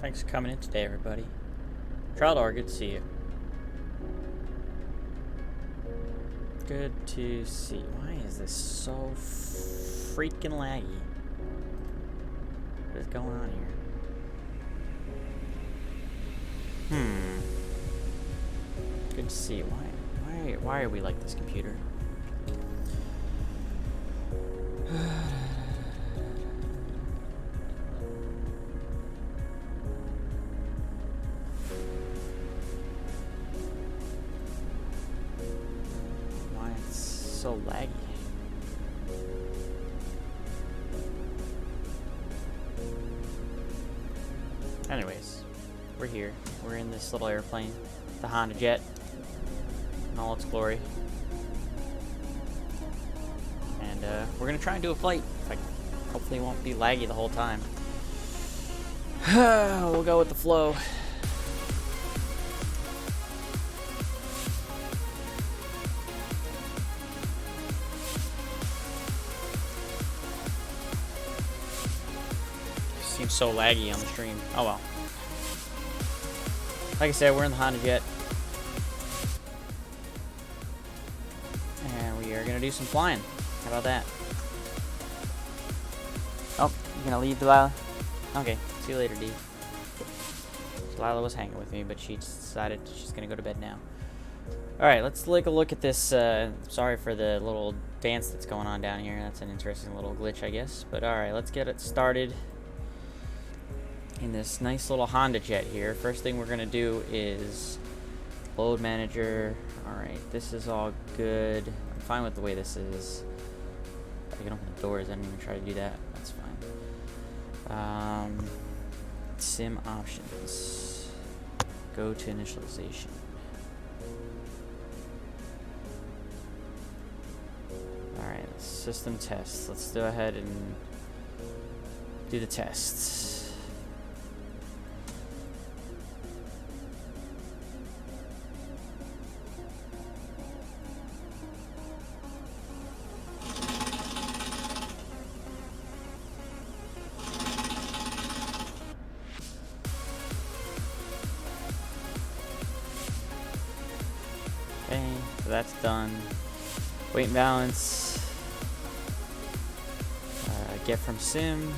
Thanks for coming in today, everybody. Traldor, good to see you. Good to see. Why is this so freaking laggy? What is going on here? Good to see. Why are we like this, computer? Why it's so laggy? Anyways, we're here. We're in this little airplane, the Honda Jet, in all its glory. And we're gonna try and do a flight. Hopefully it won't be laggy the whole time. We'll go with the flow. Seems so laggy on the stream. Oh well. Like I said, we're in the Honda Jet. And we are gonna do some flying. How about that? Oh, you gonna leave, Delilah? Okay, see you later, D. Delilah was hanging with me, but she decided she's gonna go to bed now. Alright, let's take a look at this. Sorry for the little dance that's going on down here. That's an interesting little glitch, I guess. But alright, let's get it started in this nice little Honda Jet here. First thing we're gonna do is load manager. Alright, this is all good. I'm fine with the way this is. I can open the doors. I didn't even try to do that. That's fine. Sim options. Go to initialization. Alright, system tests. Let's go ahead and do the tests. Okay, so that's done. Weight and balance. Get from sim.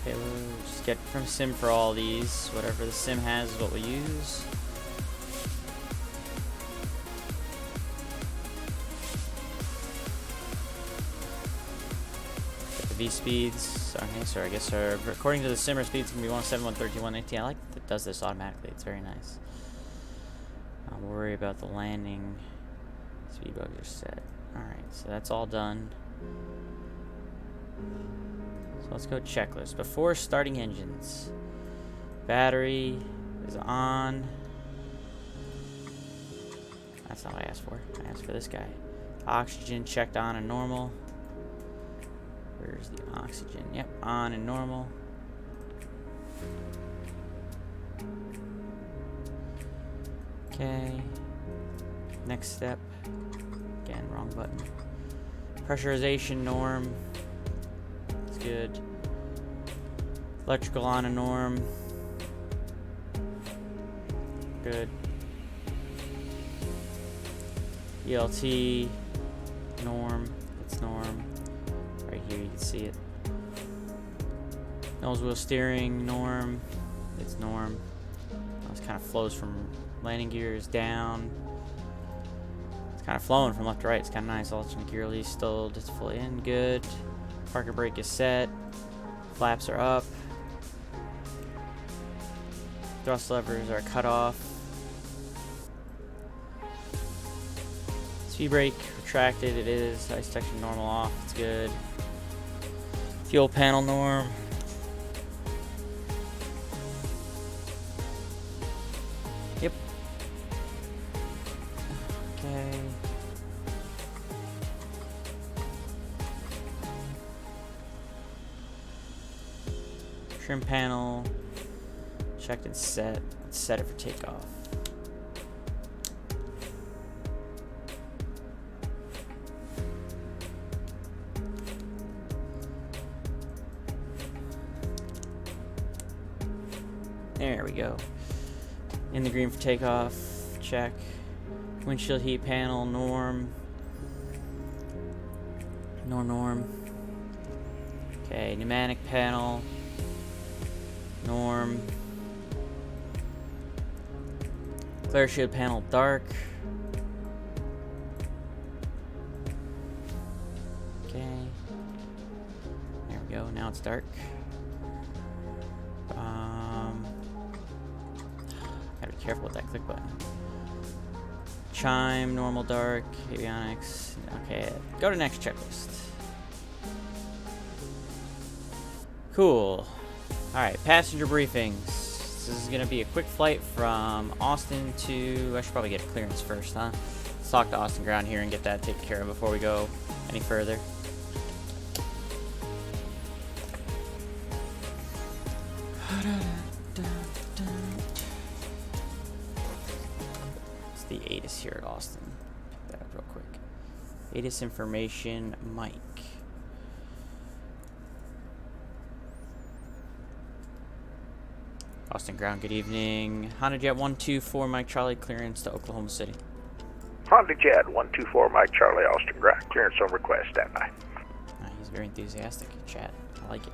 Okay, we'll just get from sim for all these. Whatever the sim has is what we use. Get the V speeds. Okay, so I guess according to the simmer speeds can be 107, 113, 118. I like that it does this automatically. It's very nice. Don't worry about the landing. Speed bugs are set. Alright, so that's all done. So let's go checklist. Before starting engines, battery is on. That's not what I asked for. I asked for this guy. Oxygen checked on and normal. Where's the oxygen? Yep, on and normal. Okay. Next step. Again, wrong button. Pressurization norm. That's good. Electrical on a norm. Good. ELT norm. It's norm. Right here you can see it. Nose wheel steering norm. It's norm. This kind of flows from landing gears down. It's kind of flowing from left to right. It's kind of nice. Alternate gear release still just fully in. Good. Parker brake is set. Flaps are up. Thrust levers are cut off. Speed brake retracted. It is. Ice detection normal off. It's good. Fuel panel norm. Yep. Okay. Trim panel checked and set. Let's set it for takeoff. There we go. In the green for takeoff. Check. Windshield heat panel, norm. Norm. Okay, pneumatic panel. Norm. Clear shield panel, dark. Okay. There we go. Now it's dark. Gotta be careful with that click button. Chime, normal, dark, avionics. Okay, go to next checklist. Cool. Alright, passenger briefings. This is gonna be a quick flight from Austin to... I should probably get clearance first, huh? Let's talk to Austin Ground here and get that taken care of before we go any further. It's the ATIS here at Austin. Pick that up real quick. ATIS information, Mike. Austin Ground, good evening. Honda Jet 124 Mike Charlie, clearance to Oklahoma City. Honda Jet 124 Mike Charlie, Austin Ground, clearance on request, standby. He's very enthusiastic in chat. I like it.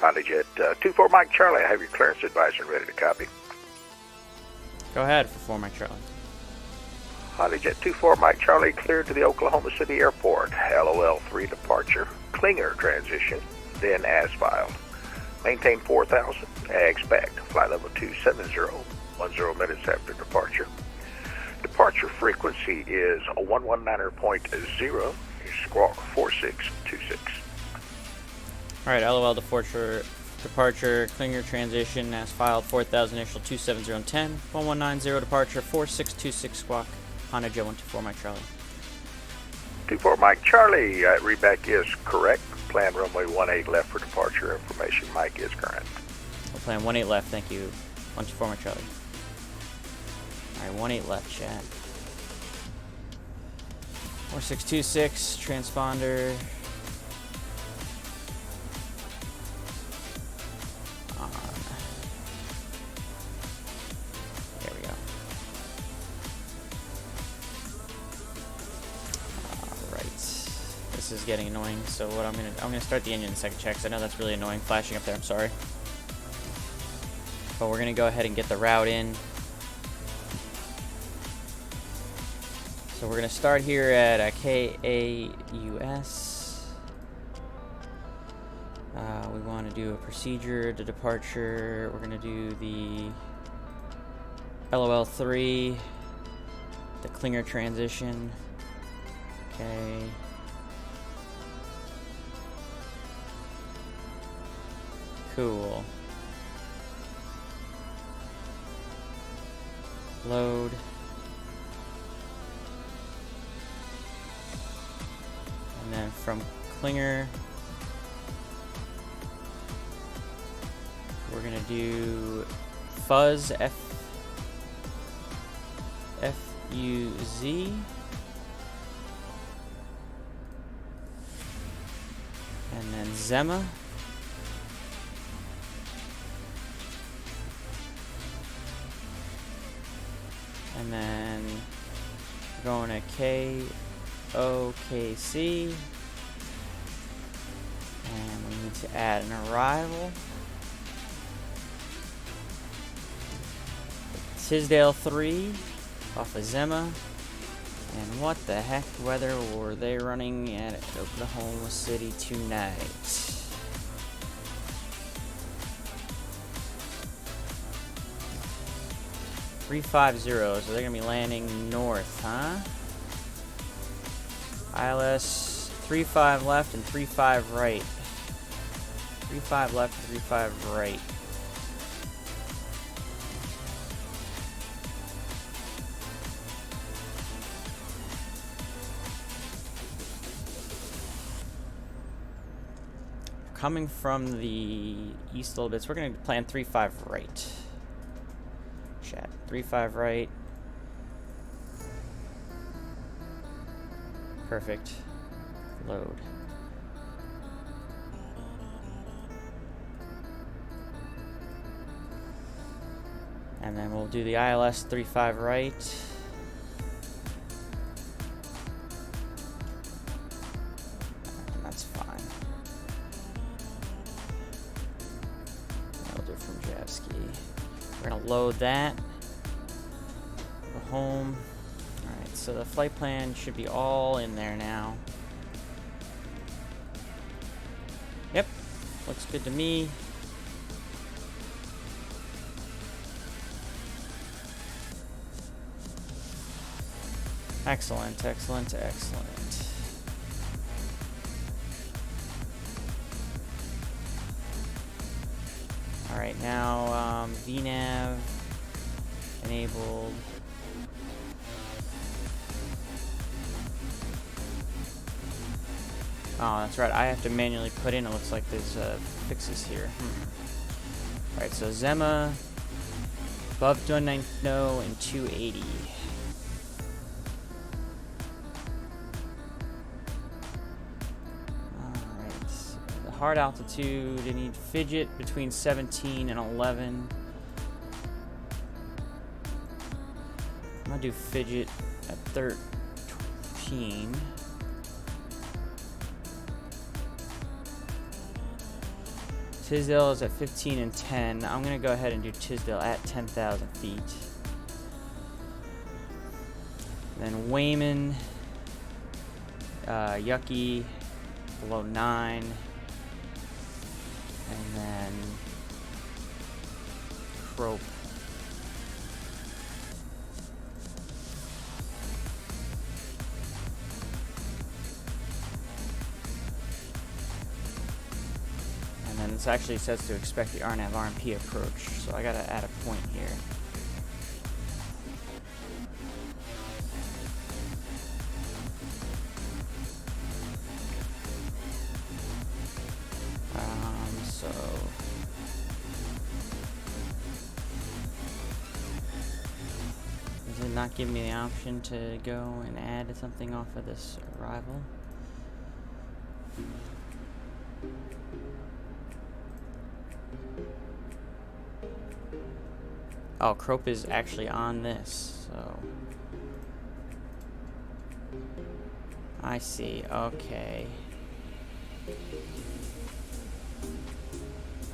Honda Jet 24 Mike Charlie, I have your clearance advisor ready to copy. Go ahead for 4 Mike Charlie. Honda Jet 24 Mike Charlie, cleared to the Oklahoma City Airport. LOL 3 departure, Klinger transition, then as filed. Maintain 4,000, expect flight level 270, 10 minutes after departure. Departure frequency is 119.0, squawk 4626. Alright, LOL departure, Klinger transition as filed, 4,000 initial 270 and 10, 1190 departure, 4626 squawk, Honda Jet 124 Mike Charlie. 24 Mike Charlie, readback is correct. Plan runway 18 left for departure. Information Mike is current. We'll plan 18 left, thank you. 124 Mike Charlie. Alright, 18 left, chat. 4626, transponder. There we go. Alright. This is getting annoying, so what I'm gonna start the engine in a second check, 'cause I know that's really annoying flashing up there, I'm sorry. But we're gonna go ahead and get the route in. So we're gonna start here at a KAUS. We want to do a procedure to departure. We're gonna do the LOL 3, the Klinger transition. Okay. Cool. Load. And then from Klinger, we're gonna do Fuzz F-U-Z. And then Zema. And then going to KOKC. And we need to add an arrival. Tisdale 3 off of Zema. And what the heck weather were they running at Oklahoma City tonight? .350, so they're gonna be landing north, huh? ILS 35 left and 35 right. 35 left and 35 right. Coming from the east a little bit, so we're gonna plan 35 right. Chat, 35 right. Perfect. Load. And then we'll do the ILS 35 right. And that's fine. We'll do it from Javski. We're gonna load that. Go home. Alright, so the flight plan should be all in there now. Yep, looks good to me. Excellent, excellent, excellent. Alright, now V-nav enabled. Oh, that's right. I have to manually put in. It looks like there's fixes here. Alright, so Zema, above 290 and 280. Hard altitude, I need fidget between 17 and 11. I'm gonna do fidget at 13. Tisdale is at 15 and 10. I'm gonna go ahead and do Tisdale at 10,000 feet. Then Wayman, Yucky, below 9. And then Crope. And then this actually says to expect the RNAV RMP approach, so I gotta add a point here. Not give me the option to go and add something off of this arrival. Oh, Crope is actually on this, so I see. Okay.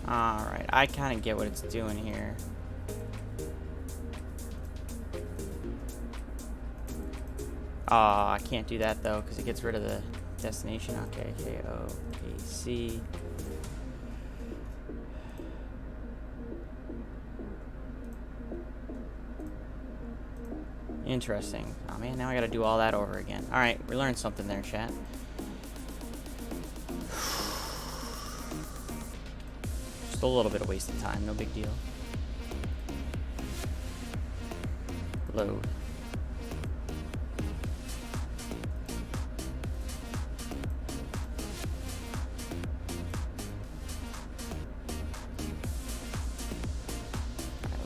Alright, I kind of get what it's doing here. I can't do that though because it gets rid of the destination. Okay, KAUS-KOKC. Interesting. Oh man, now I gotta do all that over again. Alright, we learned something there, chat. Just a little bit of wasted time, no big deal. Load.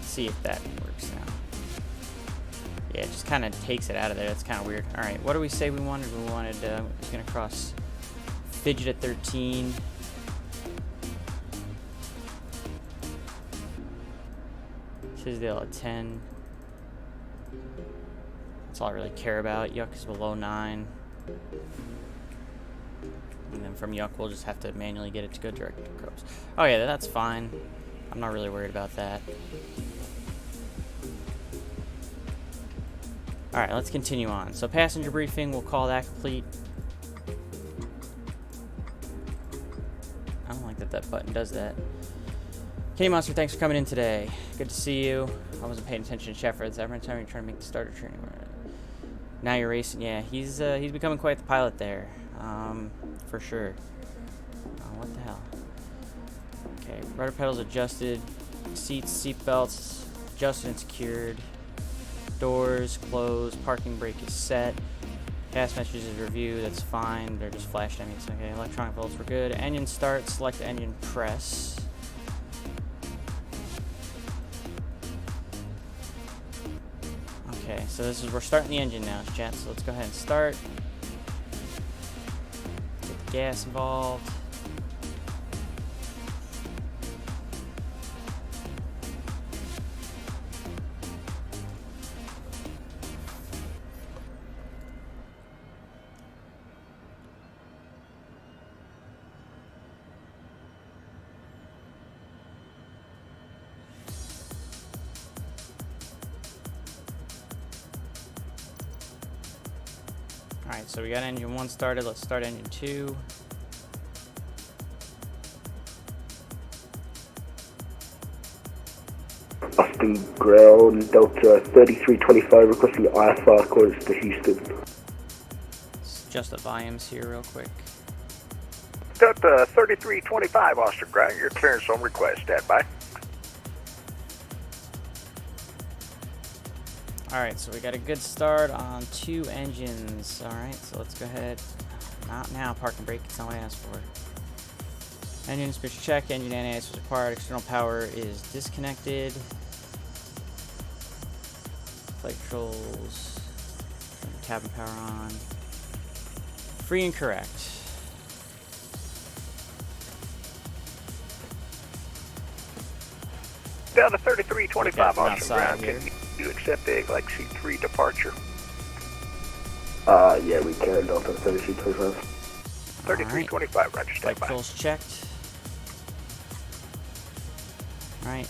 See if that works now. Yeah, it just kind of takes it out of there. That's kind of weird. All right, what do we say we wanted? We wanted, it's going to cross fidget at 13. Tisdale at 10. That's all I really care about. Yuck is below 9. And then from Yuck, we'll just have to manually get it to go direct to Crows. Oh yeah, that's fine. I'm not really worried about that. Alright, let's continue on. So passenger briefing, we'll call that complete. I don't like that that button does that. Kenny Monster, thanks for coming in today. Good to see you. I wasn't paying attention to chat for every time you're trying to make the starter training. Now you're racing. Yeah, he's becoming quite the pilot there. For sure. Oh, what the hell? Okay, rudder pedals adjusted. Seats, seat belts adjusted and secured. Doors closed, parking brake is set, gas messages review, that's fine, they're just flash enemies. Okay, electronic volts were good. Engine start, select engine press. Okay, so we're starting the engine now, chat, so let's go ahead and start. gas involved. Alright, so we got engine 1 started. Let's start engine 2. Austin ground, Delta 3325, requesting IFR coordinates to Houston. Let's adjust the volumes here real quick. Delta 3325, Austin ground. Your clearance on request. Stand by. Alright, so we got a good start on 2 engines. Alright, so let's go ahead. Not now, park and brake, it's not what I asked for. Engine switch check, engine anti-ice was required, external power is disconnected. Flight controls, cabin power on. Free and correct. Delta 3325, Okay, Austin ground. here. Can you accept the Galaxy 3 departure? Yeah, we can, Delta 3325. 3325, Roger, Flight stand by. controls checked. Alright.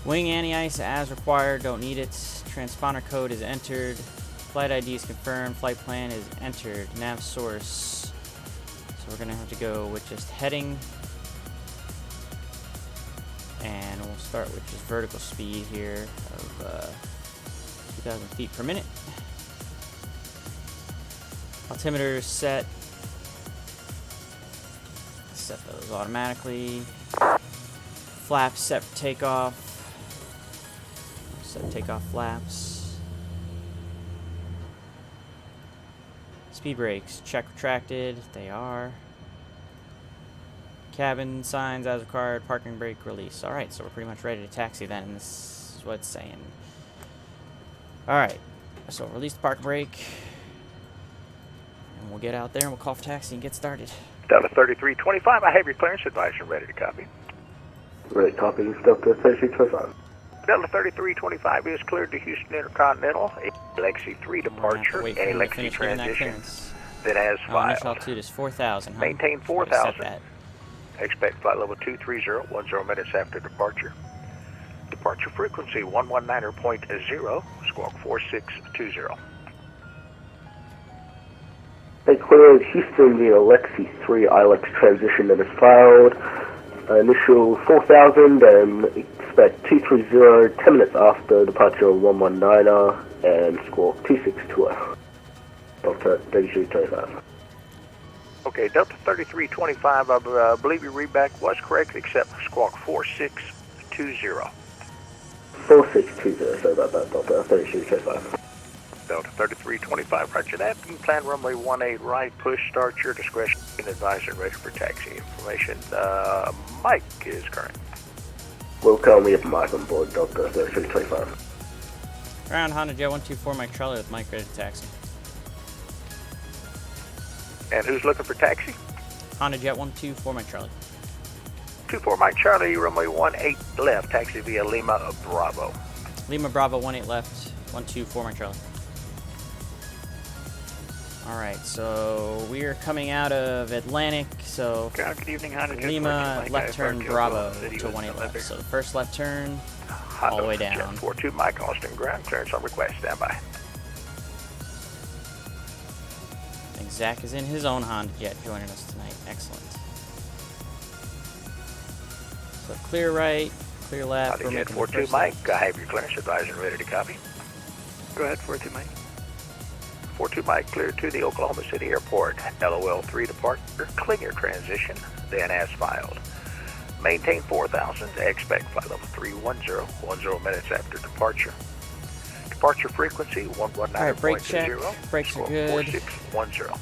Wing anti-ice as required, don't need it. Transponder code is entered. Flight ID is confirmed. Flight plan is entered. Nav source. So we're going to have to go with just heading. And we'll start with just vertical speed here of 2,000 feet per minute. Altimeter set. Set those automatically. Flaps set for takeoff. Set takeoff flaps. Speed brakes, check retracted. They are. Cabin signs as required. Parking brake release. Alright, so we're pretty much ready to taxi then. This is what it's saying. Alright, so release the parking brake. And we'll get out there and we'll call for taxi and get started. Delta 3325, I have your clearance advisor ready to copy. Ready, copy, Delta 3325. Delta 3325 is cleared to Houston Intercontinental. Galaxy 3 departure, Wait for him to Galaxy finish giving that transition, clearance. then as Initial filed. altitude is 4,000. Huh? Maintain Gotta 4,000. set that. Expect flight level 230, 10 minutes after departure. Departure frequency 119.0, squawk 4620. Hey, clear Houston, the Galaxy 3 ILEX transition that is filed. Initial 4,000 and expect 230, 10 minutes after departure 119er and squawk 2620. Delta 3325. Okay, Delta 3325, I believe your readback was correct, except squawk 4620. 4620, sorry about that, Delta 3325. Delta 3325, roger that. Plan runway 18 right, push, start your discretion, advisor ready for taxi information. Mike is current. Welcome, we have Mike on board, Delta 3325. Ground Honda Jet 124 Mike Charlie with Mike ready to taxi. And who's looking for taxi? Honda Jet 124 Mike Charlie. 24 Mike Charlie, runway 18 left, taxi via Lima Bravo. Lima Bravo 18 left, 124 Mike Charlie. Alright, so we're coming out of Atlantic, so Good evening, Honda Jet Lima 14, left turn Mike, Bravo City to was 18 left. delivered. So the first left turn, Honda all the way Jet down. 42 Mike Austin ground clearance on request, stand by. I think Zach is in his own Honda Jet joining us tonight. Excellent. So clear right, clear left. Honda We're Jet making the 42 first Mike, left. I have your clearance advisor ready to copy. Go ahead, 42 Mike. 42 Mike cleared to the Oklahoma City Airport. LOL 3 departure, Klinger transition, then as filed. Maintain 4,000, expect flight level 310, 10 minutes after departure. Departure frequency 119.0. Alright, brake check. Brakes are good. 4610.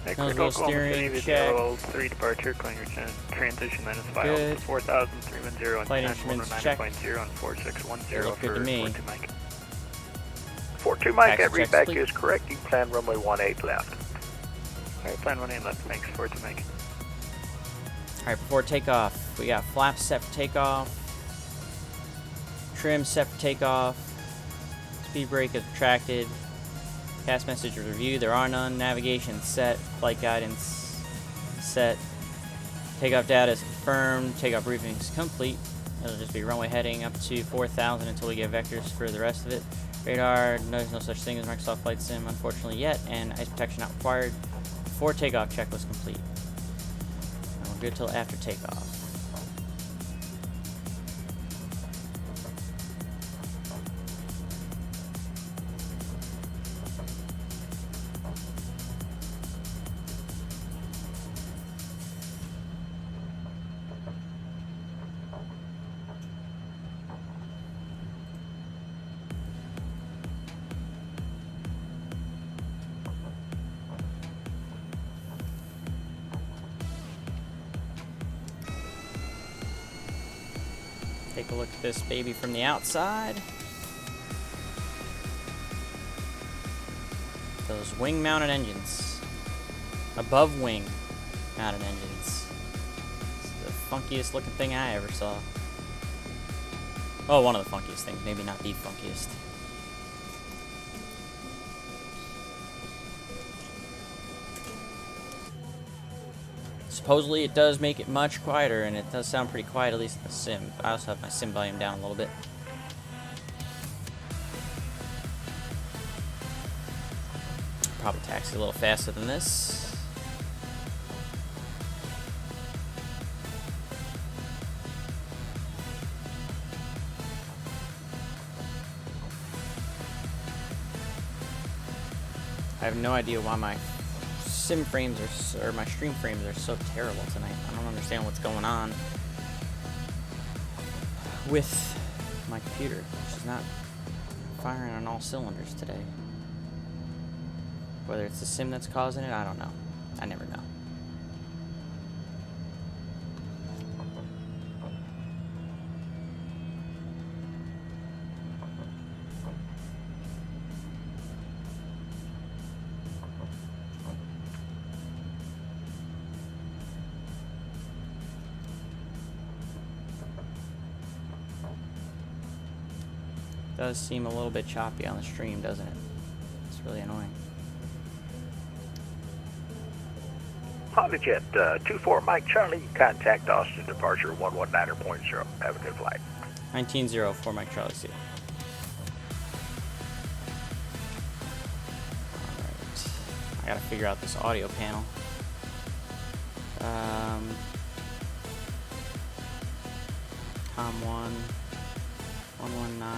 Next, Nose we're wheel Oklahoma steering, City with check. LOL 3 departure, Klinger transition, then is filed. Good. 4,310 and Flight 10, instruments check. 119.0 and 4610 They look good for to me. 42 Mike. 42 2 Mike, Taxi that checks, readback please. is correct. You plan runway 18 left. Alright, plan 18 left, thanks. 42 Mike. Alright, before takeoff, we got flaps set for takeoff, trim set for takeoff, speed brake is retracted, cast message is reviewed, there are none, navigation set, flight guidance set, takeoff data is confirmed, takeoff briefing is complete. It'll just be runway heading up to 4,000 until we get vectors for the rest of it. Radar, there's no such thing as Microsoft Flight Sim, unfortunately yet, and ice protection not required. Before takeoff checklist complete. And we're good till after takeoff. Take a look at this baby from the outside. Those wing-mounted engines. Above wing mounted engines. It's the funkiest looking thing I ever saw. Oh, one of the funkiest things. Maybe not the funkiest. Supposedly it does make it much quieter, and it does sound pretty quiet, at least in the sim. I also have my sim volume down a little bit. Probably taxi a little faster than this. I have no idea why my sim frames are, or my stream frames are so terrible tonight. I don't understand what's going on with my computer, which is not firing on all cylinders today. Whether it's the sim that's causing it, I don't know. I never know. Does seem a little bit choppy on the stream, doesn't it? It's really annoying. HondaJet 24 Mike Charlie, contact Austin departure 119.0. Have a good flight. 19-0 for Mike Charlie C. Alright. I gotta figure out this audio panel. COM1 1190.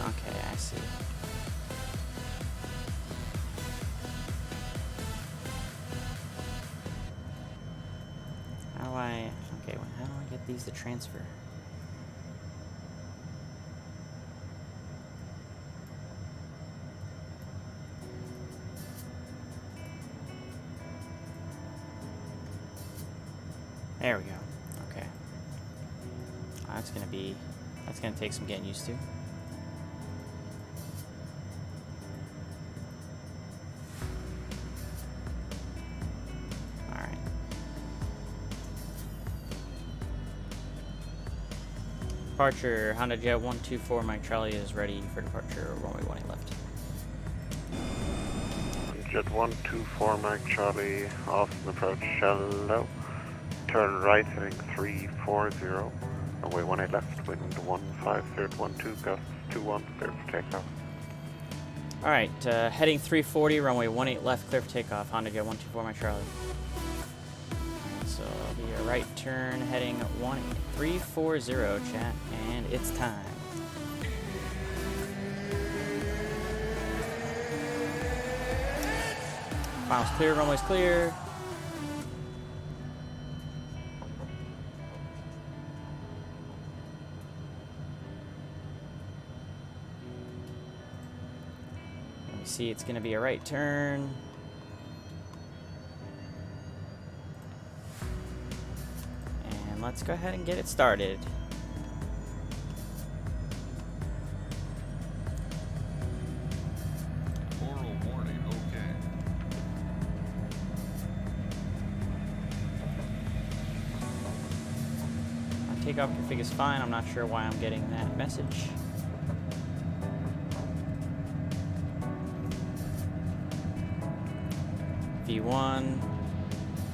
Okay, I see. How do I... Okay, well, how do I get these to transfer? There we go. Okay. That's gonna take some getting used to. Alright. Departure, HondaJet 124 Mike Charlie is ready for departure, runway 18 left. Jet 124 Mike Charlie, Austin approach shallow. Turn right heading 340. Runway 18 left, wind 15012, gusts 21, clear for takeoff. Alright, heading 340, runway 18 left, clear for takeoff. HondaJet 124 Mike Charlie. Alright, so it'll be a right turn heading 340, chat, and it's time. Finals clear, runway's clear. See, it's going to be a right turn. let's go ahead and get it started. Oral warning, okay. My takeoff config is fine. I'm not sure why I'm getting that message. V1,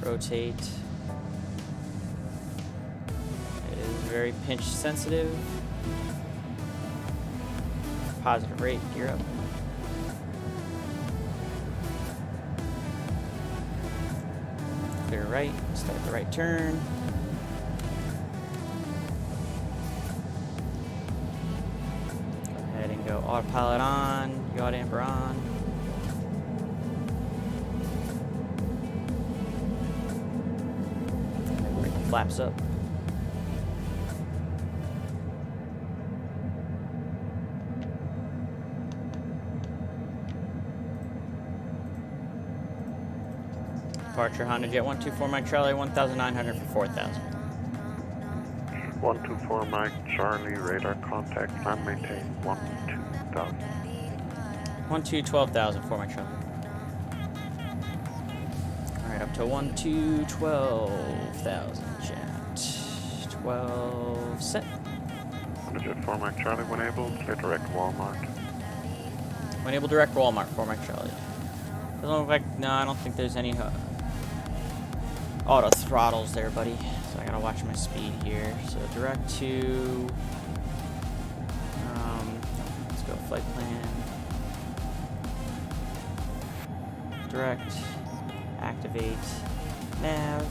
rotate. It is very pinch sensitive. Positive rate, gear up. Clear right, start the right turn. Go ahead and go autopilot on, yaw damper on. Flaps up. Departure Honda Jet 124 Mike Charlie 1,900 for 4,000. 124 Mike Charlie, radar contact, plan maintain 12,000. 12,000 for Mike Charlie. Alright, up to 12,000 jet. 12 set. Honda Jet 4 Mike Charlie, when able, clear direct Walmart. When able, direct Walmart for Mike Charlie. Doesn't look like, no, I don't think there's any auto throttles there, buddy. So I gotta watch my speed here. So direct to, let's go flight plan. Direct, activate, nav.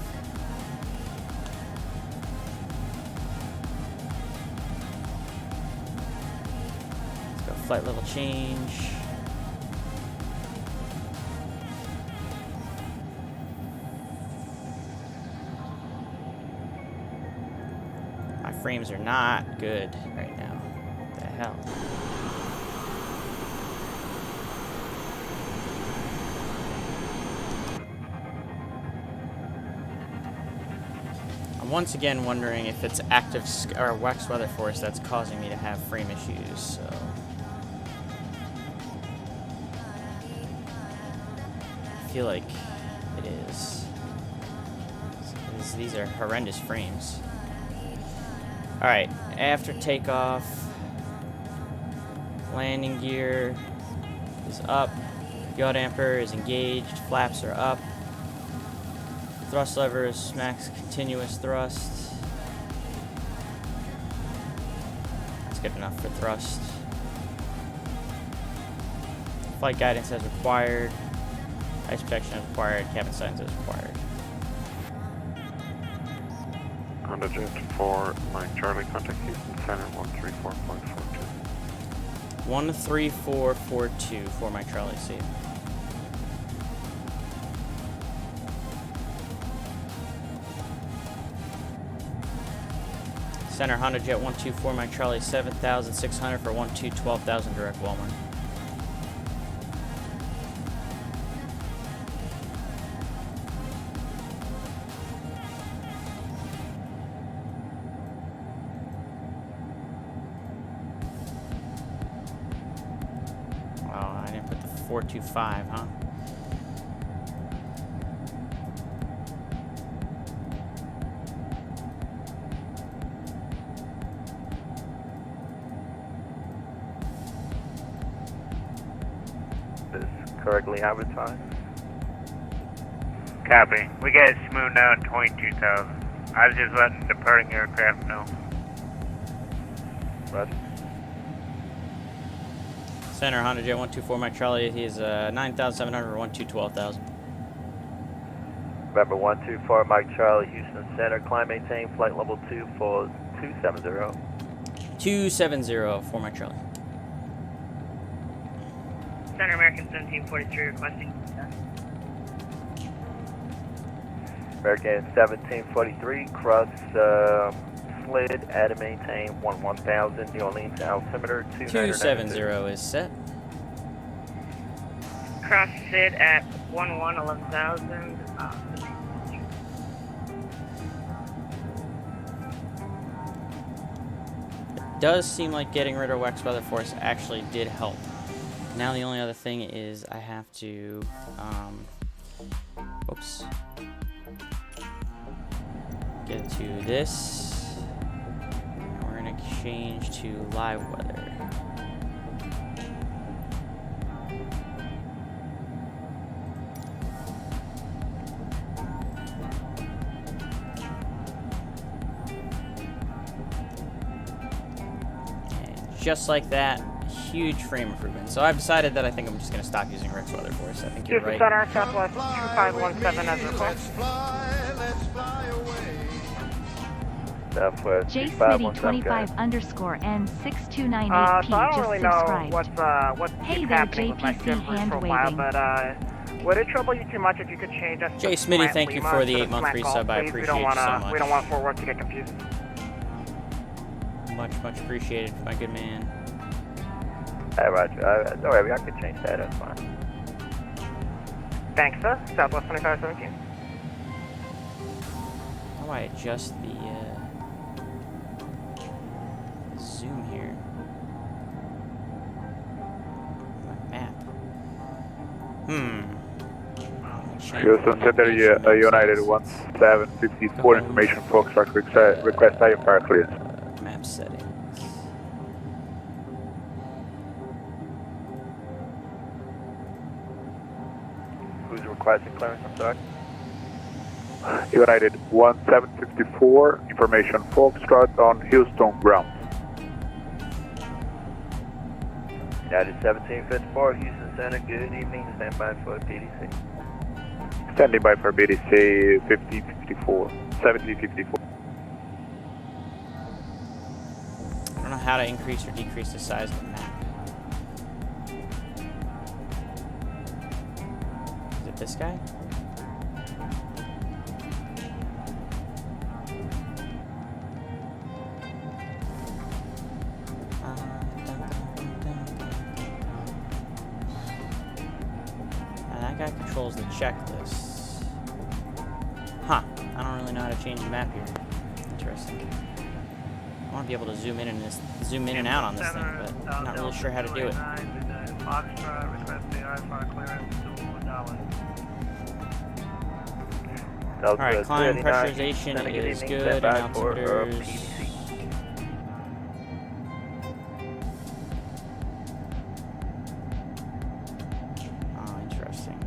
Let's go flight level change. My frames are not good right now. What the hell? I'm once again wondering if it's active or wax weather force that's causing me to have frame issues. So I feel like it is. These are horrendous frames. Alright, after takeoff, landing gear is up, yaw damper is engaged, flaps are up, thrust lever is max continuous thrust. That's good enough for thrust. Flight guidance as required, ice protection as required, cabin signs as required. Honda Jet 4 Mike Charlie, contact Houston Center 134.42. 13442 for Mike Charlie, see you. Center Honda Jet 124 Mike Charlie 7,600 for 12,000 direct Walmart. Oh, I didn't put the 425, huh? Correctly advertised. Copy. We got it smoothed down 22,000. I was just letting the departing aircraft know. Roger. Center Honda Jet 124 Mike Charlie, he's 9,700 for 12,000. November 124 Mike Charlie, Houston Center, climb maintain, flight level 2 for 270. 270 for Mike Charlie. Center American 1743 requesting. American 1743, cross slid, add and maintain 11,000, New Orleans altimeter 270 is set. Cross SID at 11,000. does seem like getting rid of Wex Weather Force actually did help. Now the only other thing is I have to, oops, get to this, and we're gonna change to live weather. And just like that, huge frame improvement. So I've decided that I think I'm just going to stop using Rex Weather Force. I think you're right. Center, Southwest 2517 as requested. Southwest J 2517. Smitty25 _N6298P So I don't just really know subscribed. what's Hey keeps there, happening with my JPC sim hand profile, waving. but would it trouble you too much if you could change us Jay to Smitty, Slant thank you Lima for the instead of 8-month Slant Golf, resub. I please? appreciate you so much. We don't want Fort Worth to get confused. Much appreciated, my good man. Hey, Roger. Don't worry, I could change that. That's fine. Thanks, sir. Southwest 2517. How do I adjust the zoom here? My map. Houston Center, United 1754 information, Foxtrot request IFR clearance. Map settings. Who's requesting clearance? I'm sorry. United 1754 information, Foxtrot on Houston ground. United 1754, Houston Center. Good evening. Stand by for PDC. Standing by for BDC 5054, 1754. I don't know how to increase or decrease the size of the map. Is it this guy? And that guy controls the checklist. Huh. I don't really know how to change the map here. Interesting. I want to be able to zoom in and out on this thing, but I'm not really sure how to do it. Alright, climb pressurization is good, and altimeters. Oh, interesting.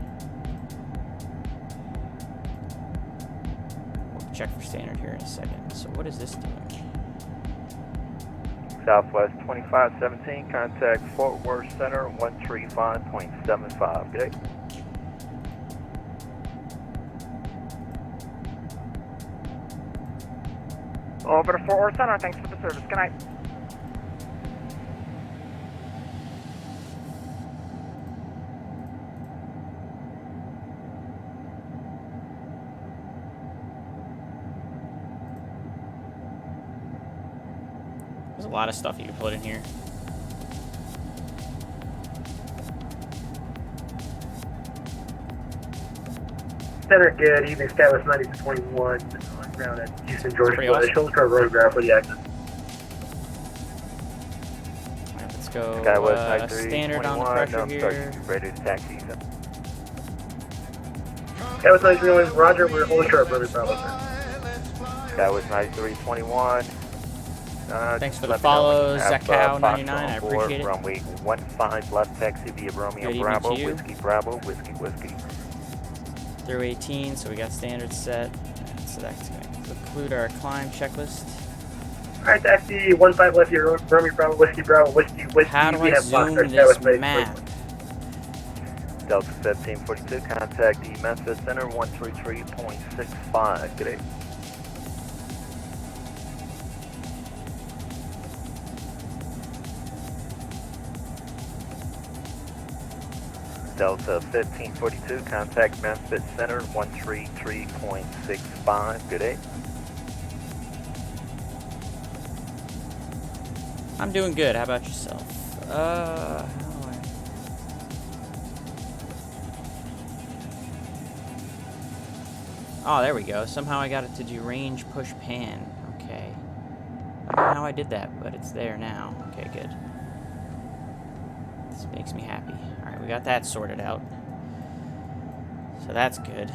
We'll check for standard here in a second. So what is this doing? Southwest 2517, contact Fort Worth Center 135.75. Good day. Over to Fort Worth Center. Thanks for the service. Good night. There's a lot of stuff you can put in here. Center, good evening. Skywest 9021 on ground at Houston, Georgia. Pretty awesome. Shoulder curve rotograph for the access. Alright, let's go Skywest standard on the 9321. pressure here. Ready to taxi. Skywest 9321, Roger. We're holding short, brother. Bravo, sir. Skywest 9321. Thanks for the follow, Zakao99. I appreciate it. Runway 15 left taxi via Romeo Good evening Bravo, to you. Whiskey Bravo, Whiskey Whiskey. Through 18, so we got standard set. So that's going to conclude our climb checklist. Alright, taxi 15 left here, Romeo Bravo, Whiskey Bravo, Whiskey Whiskey. How do we I have zoom Foxtrot, this Skywest map? Delta 1742, contact the Memphis Center 133.65. Good day. Delta 1542, contact Memphis Center 133.65. Good day. I'm doing good. How about yourself? How do I... Oh, there we go. Somehow I got it to do range push pan. Okay. know how I did that, but it's there now. Okay, good. This makes me happy. Alright, we got that sorted out. So that's good.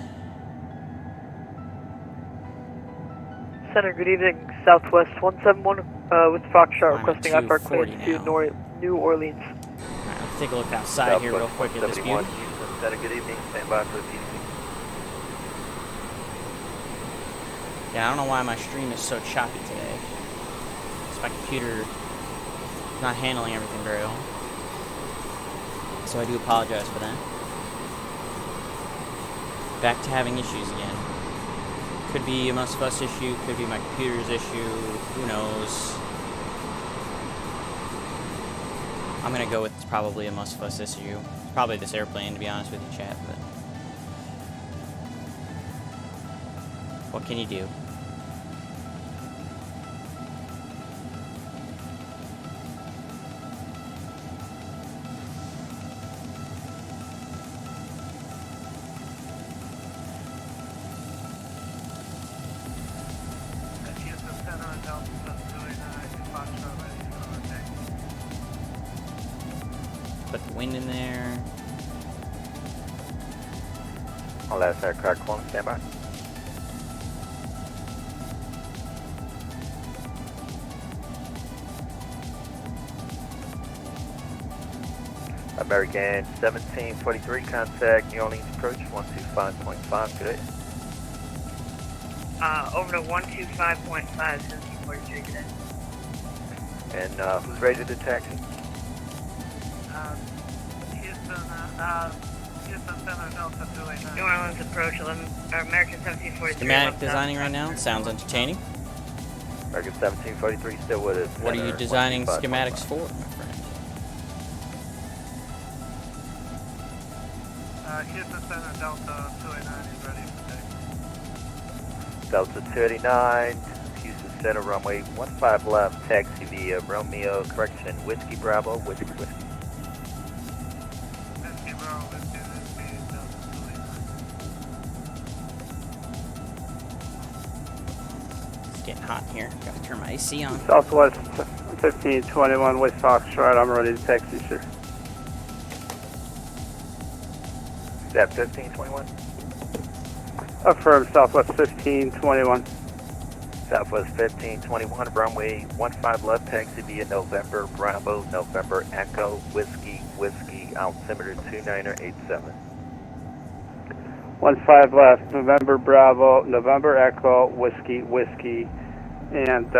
Center, good evening. Southwest 171 with Foxtrot I'm at requesting IFAR 240 clearance to now. New Orleans. Alright, let's take a look outside here real quick at this beauty. Houston Center, good evening. Stand by for the PC. Yeah, I don't know why my stream is so choppy today. It's my computer not handling everything very well. So I do apologize for that. Back to having issues again. Could be a MussFuss issue, could be my computer's issue, who knows. I'm gonna go with it's probably a MussFuss issue. It's probably this airplane, to be honest with you, chat, but what can you do? Put the wind in there. All last aircraft calling, stand by. American 1743, contact New Orleans approach 125.5, good day. Over to 125.5, 1743 today. And who's ready to taxi? New Orleans approach 11, American 1743. Schematic designing right now. Sounds entertaining. American 1743 still with us. What are you designing schematics for, my friend? Houston Center, Delta 289 is ready for taxi. Delta 289, Houston Center, runway 15 left, taxi via Romeo, correction, Whiskey Bravo, Whiskey. Whiskey Bravo, Whiskey, Delta 289. It's getting hot in here. Gotta turn my AC on. Southwest 1521 with Foxtrot, I'm ready to taxi, sir. Is that 1521? Affirm, Southwest 1521. Southwest 1521, runway 15 left, taxi via November, Bravo, November, Echo, Whiskey, Whiskey, altimeter 2987. 15 left, November Bravo, November Echo, Whiskey, Whiskey, and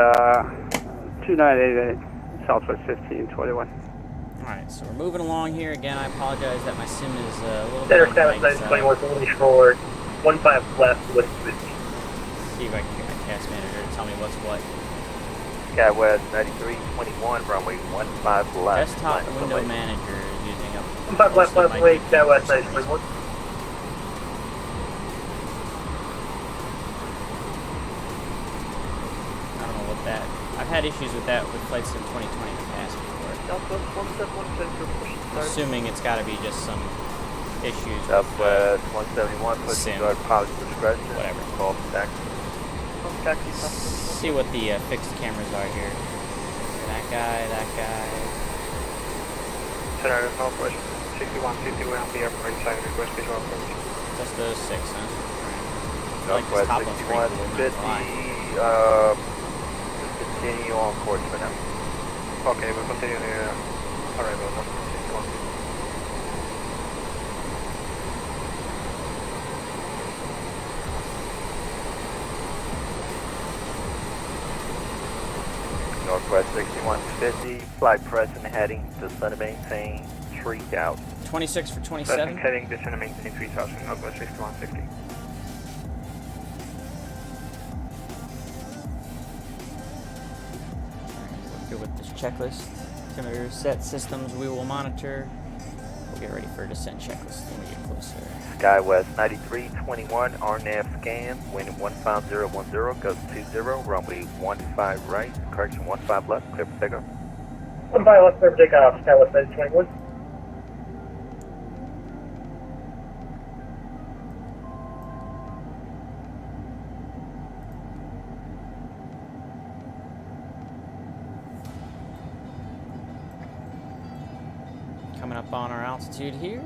2988, Southwest 1521. Alright, so we're moving along here. Again, I apologize that my sim is a little Center bit on the light 721, side. English forward, 15 left with Whiskey. See if I can get my task manager to tell me what's what. Skywest 9321, runway 15 left. Desktop line window delay. manager is using up 15 left, most of left my way, GPU Skywest for some reason. 921. I don't know what that. I've had issues with that with Flight Sim 2020 in the past before. Southwest 171, Central, pushing I'm start. assuming it's got to be just some issues with Southwest 171, push Sim. guard pilot discretion. Whatever. Call for taxi. Taxi, Southwest. see what the fixed cameras are here. That guy, that guy. Center, Northwest 6150, we're on the airport side, request visual approach. Just those six, huh? Alright. I like this Southwest top one's pretty cool, not gonna lie. 6150, just continue on course for now. Okay, we'll continue the arrival, Northwest 6150. Northwest 6150, flight present heading, descend and maintain, tree out. 26 for Present 27. heading, descend and maintain 3000, Northwest 6150. We're good with this checklist. Altimeter set systems we will monitor. We'll get ready for a descent checklist when we get closer. Skywest 9321, RNAV scan, wind 15010, goes 20, runway 15 right, correction 15 left, clear for takeoff. 15 left, clear for takeoff, Skywest 921. coming up on our altitude here.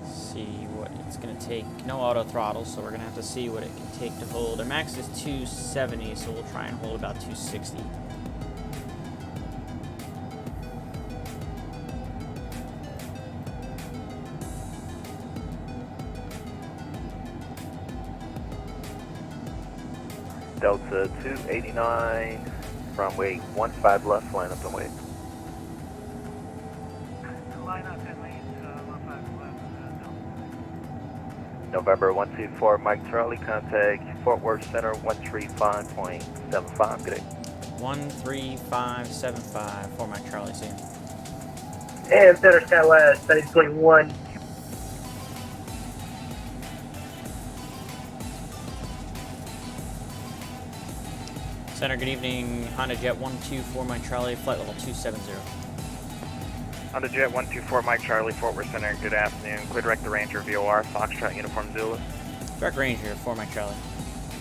See what it's going to take. No auto throttle, so we're going to have to see what it can take to hold. Our max is 270, so we'll try and hold about 260. Delta 289, runway 15 left, line up and wait. Line up and wait, 15 November 124, Mike Charlie, contact Fort Worth Center 135.75, good day. 13575 for my Charlie C. And Center Southwest, that is 21. Center, good evening. Honda Jet 124 Mike Charlie, flight level 270. On the Jet 124 Mike Charlie, Fort Worth Center, good afternoon. Clear direct the Ranger, VOR, Foxtrot, Uniform Zulu. Direct Ranger, 4 Mike Charlie.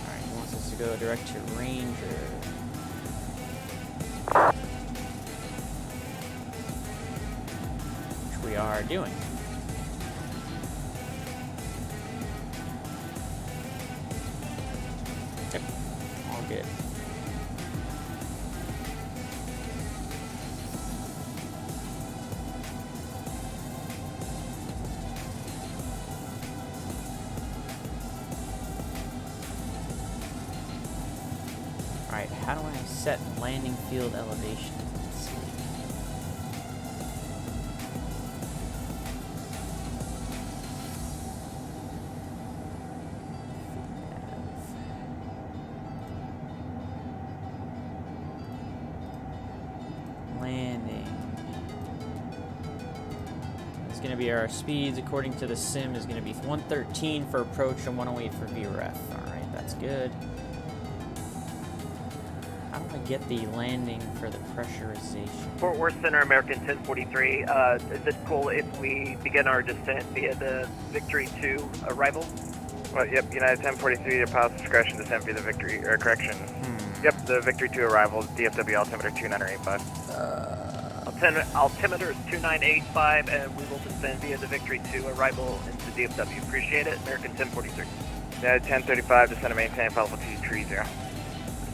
Alright, he wants us to go direct to Ranger. Which we are doing. Yep, all good. Alright, how do I set landing field elevation? Let's see. Landing. It's going to be our speeds according to the sim is going to be 113 for approach and 108 for VREF. Alright, that's good. How do I get the landing for the pressurization? Fort Worth Center, American 1043. Is it cool if we begin our descent via the Victory 2 arrival? Well, yep, United 1043, your pilot's discretion, descent via the Victory, or correction. Yep, the Victory 2 arrival, DFW altimeter 2985. Altimeter is 2985, and we will descend via the Victory 2 arrival into DFW. Appreciate it, American 1043. United 1035, descend and maintain, flight level 230.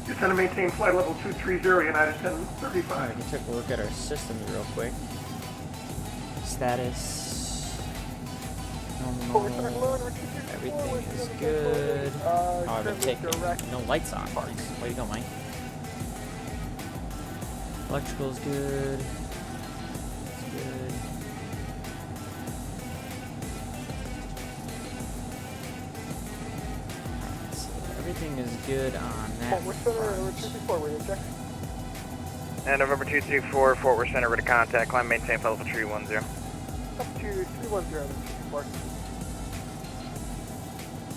Descend and maintain flight level 230, United 1035. Alright, we took a look at our systems real quick. Status. Normal. Everything is good. Oh, I've been taking no lights on. Nice. Way to go, Mike. Electrical's good. It's good. Alright, so everything is good on that front. And November 234, Fort Worth Center, ready to contact, climb, maintain, flight level 310. Up to 310, 224.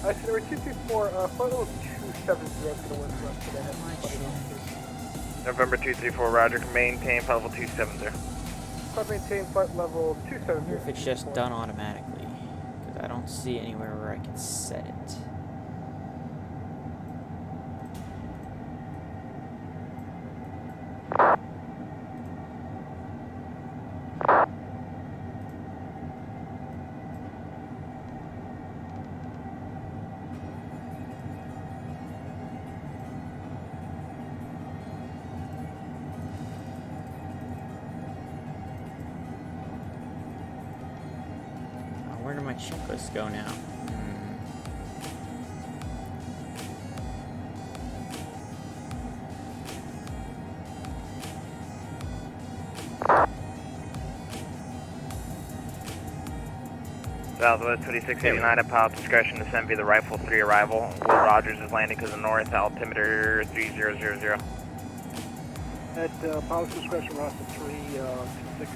Number 224, flight level 270 is going to work for us today. November 234, roger, maintain, flight level 270. Climb, maintain, flight level 270. I wonder if it's just done automatically, because I don't see anywhere where I can set it. Where do my checklists go now? Southwest 2689 at pilot discretion, descend via the Rifle 3 arrival. Will Rogers is landing to the north, altimeter 3000. At pilot's discretion, Rifle 3, 26,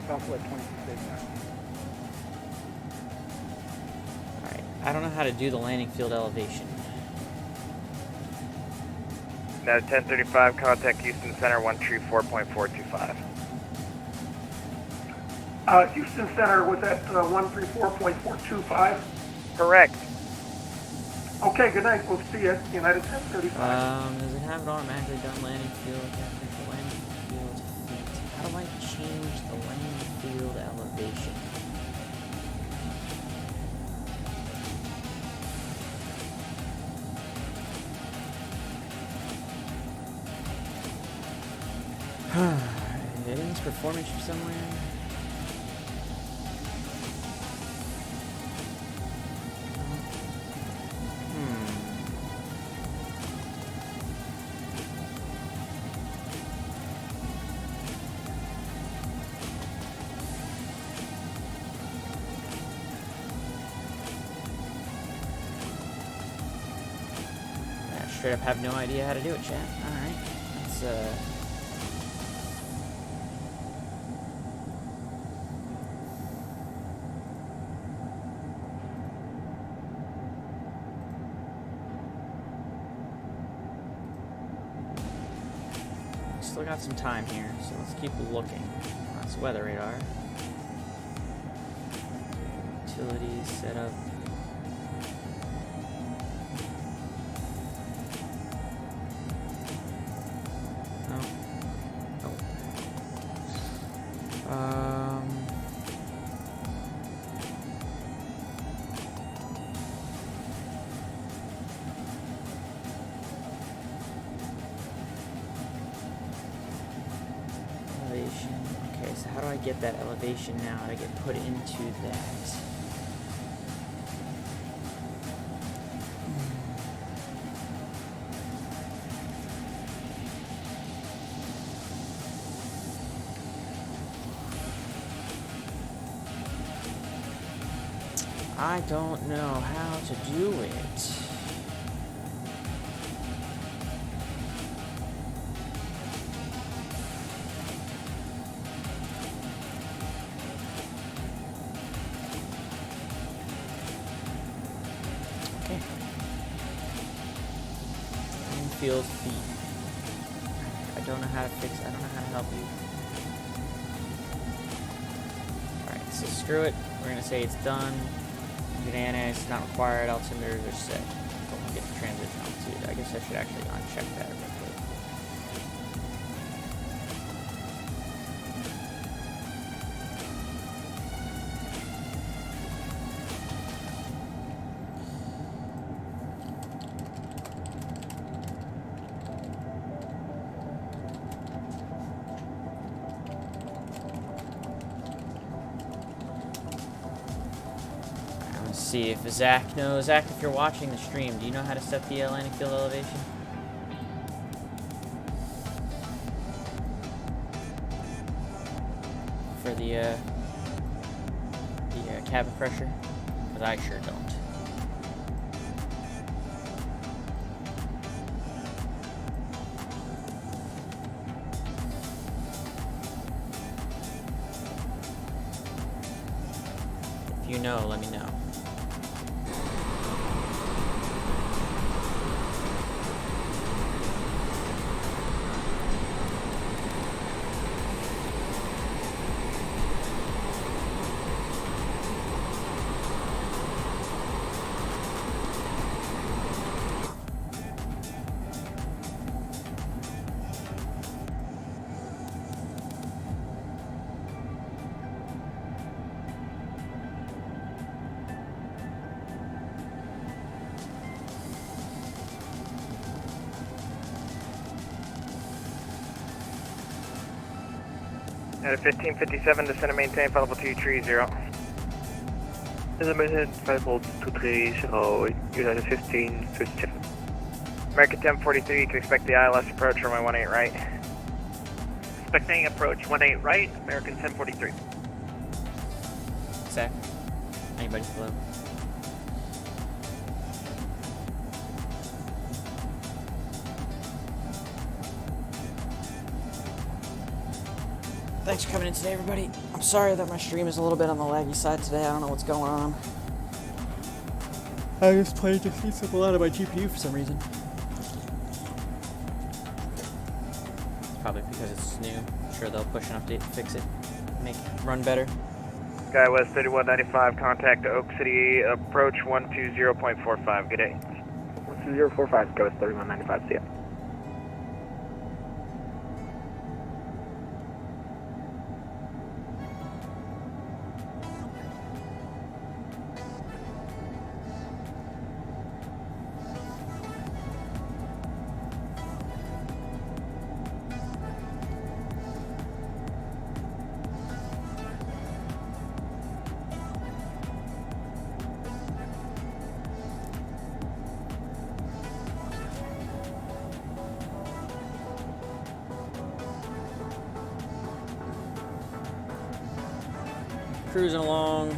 Southwest 2689. Alright, I don't know how to do the landing field elevation. Now 1035, contact Houston Center 134.425. Houston Center was at 134.425. Correct. Okay, good night. We'll see you at United 1035. Does it have it automatically done landing field? The landing field feet. How do I change the landing field elevation? It is performance somewhere. Straight up have no idea how to do it, chat. Alright. Let's still got some time here, so let's keep looking. That's weather radar. Utilities set up. Elevation. Okay, so how do I get that elevation now to get put into that? I don't know how to do it. Okay. Infield feet. I don't know how to fix it. I don't know how to help you. Alright, so screw it. We're going to say it's done. Bananas, not required, altimeters are set. Don't get the transition altitude. I guess I should actually uncheck that real quick. See if Zach knows. Zach, if you're watching the stream, do you know how to set the landing field elevation? For the cabin pressure? Because I sure don't. If you know, let me know. At 1557, descend and maintain, flight level 230. Descend and maintain, flight level 230, United 1557. American 1043, you can expect the ILS approach runway 18 right. Expecting approach 18 right, American 1043. Zach? Anybody below? Thanks for coming in today, everybody. I'm sorry that my stream is a little bit on the laggy side today. I don't know what's going on. I just played to heat up a lot of my GPU for some reason. It's probably because it's new. I'm sure they'll push an update to fix it, make it run better. Sky West 3195, contact Oak City, approach 120.45, good day. 045, KAUS 3195, see ya. Cruising along.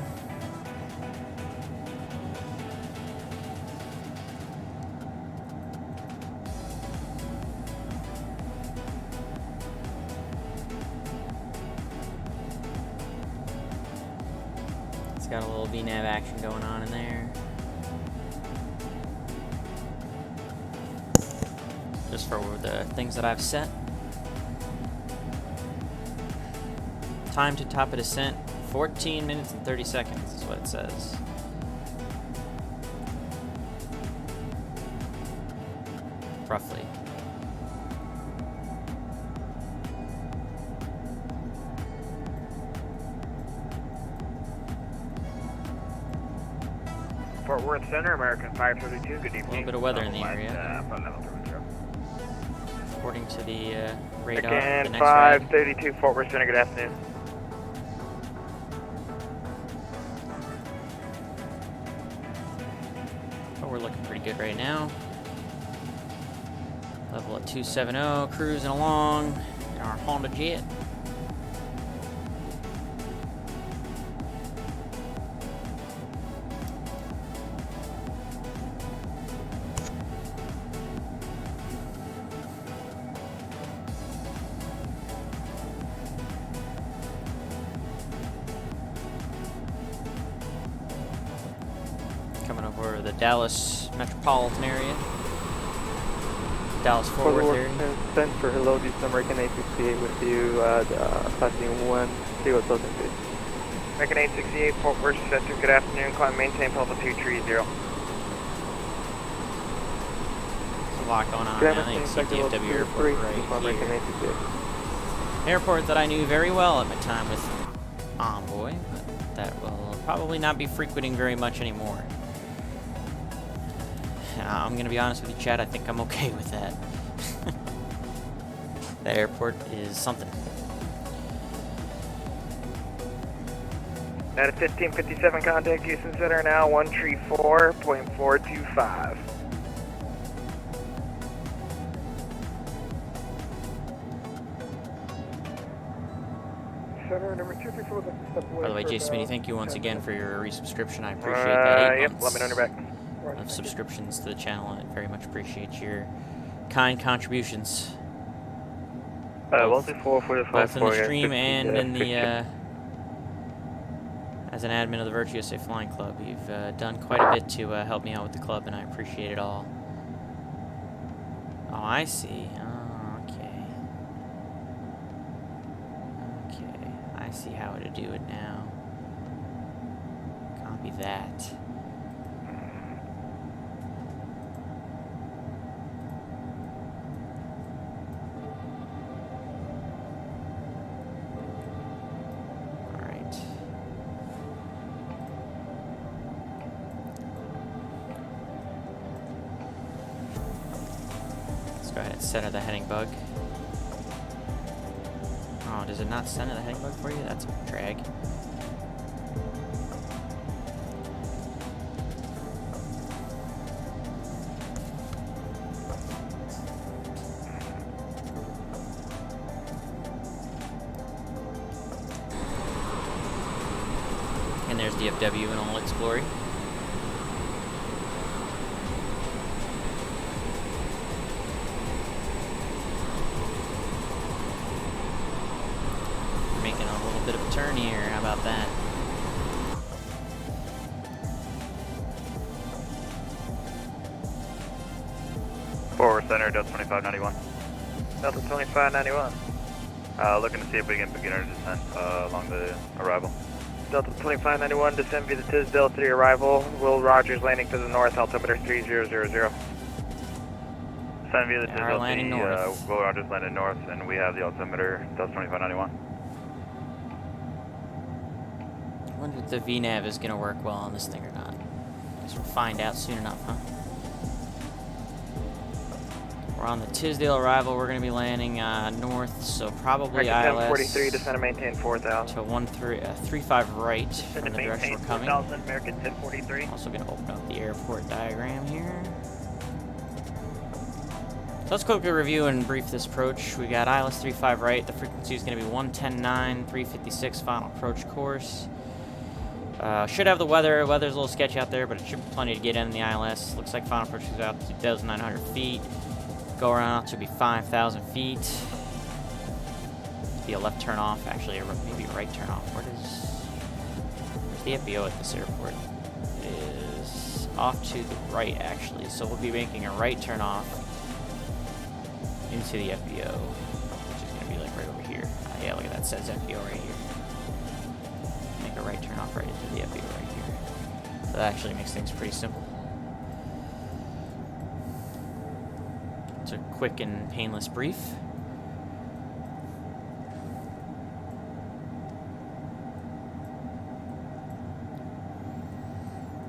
It's got a little V-nav action going on in there. Just for the things that I've set. Time to top of descent, 14 minutes and 30 seconds is what it says. Roughly. Fort Worth Center, American 532, good evening. A little bit of weather in the area. According to the radar. Again, the next ride. 532, Fort Worth Center, good afternoon. But we're looking pretty good right now. Level at 270, cruising along in our Honda Jet. Coming over the Dallas metropolitan area. Dallas Fort Worth area. Sent for hello, this is American 868 with you, passing 1, see what's open, please. American 868, Fort Worth Center, good afternoon, climb maintain altitude 30. There's a lot going on now. I think CTFW airport right here. Airport that I knew very well at my time with Envoy, but that will probably not be frequenting very much anymore. I'm going to be honest with you, Chad, I think I'm okay with that. That airport is something. At 1557, contact Houston Center now, 134.425. Center number 234, By the way, Jay Smitty, thank you once again for your resubscription. I appreciate that. 8 yep, months let me know when you're back. of subscriptions to the channel, and I very much appreciate your kind contributions. Both in the stream and in the as an admin of the Virtue USA Flying Club. You've done quite a bit to help me out with the club, and I appreciate it all. Oh, I see. Oh, okay. Okay, I see how to do it now. Copy that. Go ahead and center the heading bug. Oh, does it not center the heading bug for you? That's a drag. And there's DFW in all its glory. Bit of a turn here, how about that? Forward Center, Delta 2591. Delta 2591. Looking to see if we can begin our descent along the arrival. Delta 2591, descend via the Tisdale 3 arrival. Will Rogers landing to the north, altimeter 3000. Send via the They are landing north. Will Rogers landed north, and we have the altimeter, Delta 2591. I wonder if the V-nav is going to work well on this thing or not. Guess we'll find out soon enough, huh? We're on the Tisdale arrival. We're going to be landing north, so probably ILS 43, descend and maintain 4,000. to 35 right from the direction we're coming. 4,000, American 1043. Also going to open up the airport diagram here. So let's quickly review and brief this approach. We got ILS 35 right. The frequency is going to be 110.9, 356 final approach course. Should have the weather. Weather's a little sketchy out there, but it should be plenty to get in the ILS. Looks like final approach is out to 2,900 feet. Go around out to be 5,000 feet. Be a left turn off, actually, or maybe a right turn off. Where's the FBO at this airport? It is off to the right, actually. So we'll be making a right turn off into the FBO, which is going to be like right over here. Yeah, look at that, says FBO right here. Make a right turn off right into the FBO right here. So that actually makes things pretty simple. It's a quick and painless brief.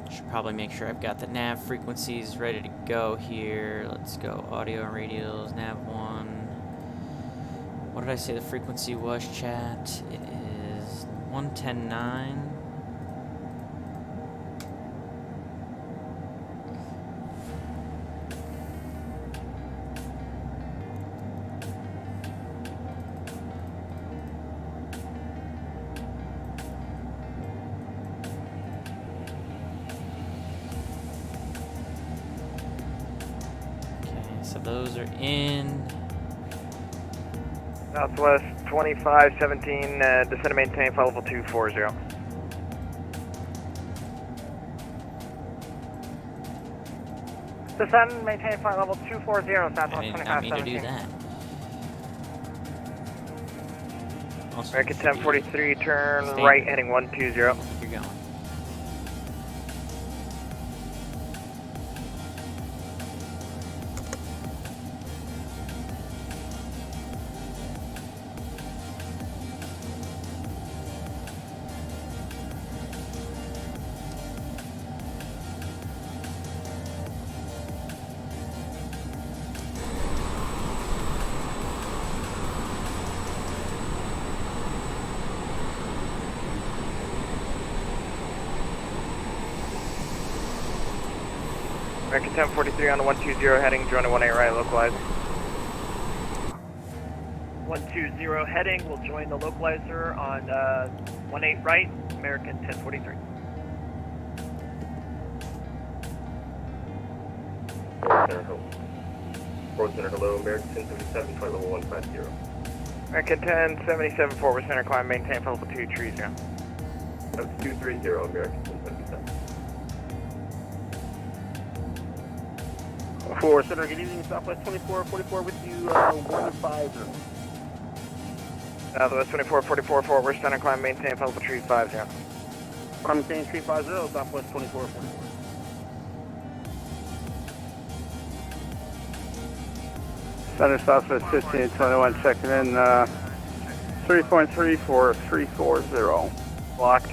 Should probably make sure I've got the nav frequencies ready to go here. Let's go audio and radios, nav 1. What did I say the frequency was, chat? It is 110.9. So those are in. Southwest 2517, descend and maintain flight level 240. Descend and maintain flight level 240, Southwest I did not mean to do 2517. that. Also, American 1043, turn stay right, heading 120. You're going. American 1043 on the 120, heading, join the 18 right, localizer. 120 heading, we'll join the localizer on 18 right, American 1043. Forward center, hello, American 1077, flight level 150. American 1077, forward center, climb, maintain flight level 230. That's 230, American 1077. Forward center, good evening, Southwest 2444 with you, 150. Southwest 2444, forward center, climb, maintain flight level 350. Climb, maintain 350, Southwest 2444. Center Southwest 1521, checking in 3.3 for 340. Blocked.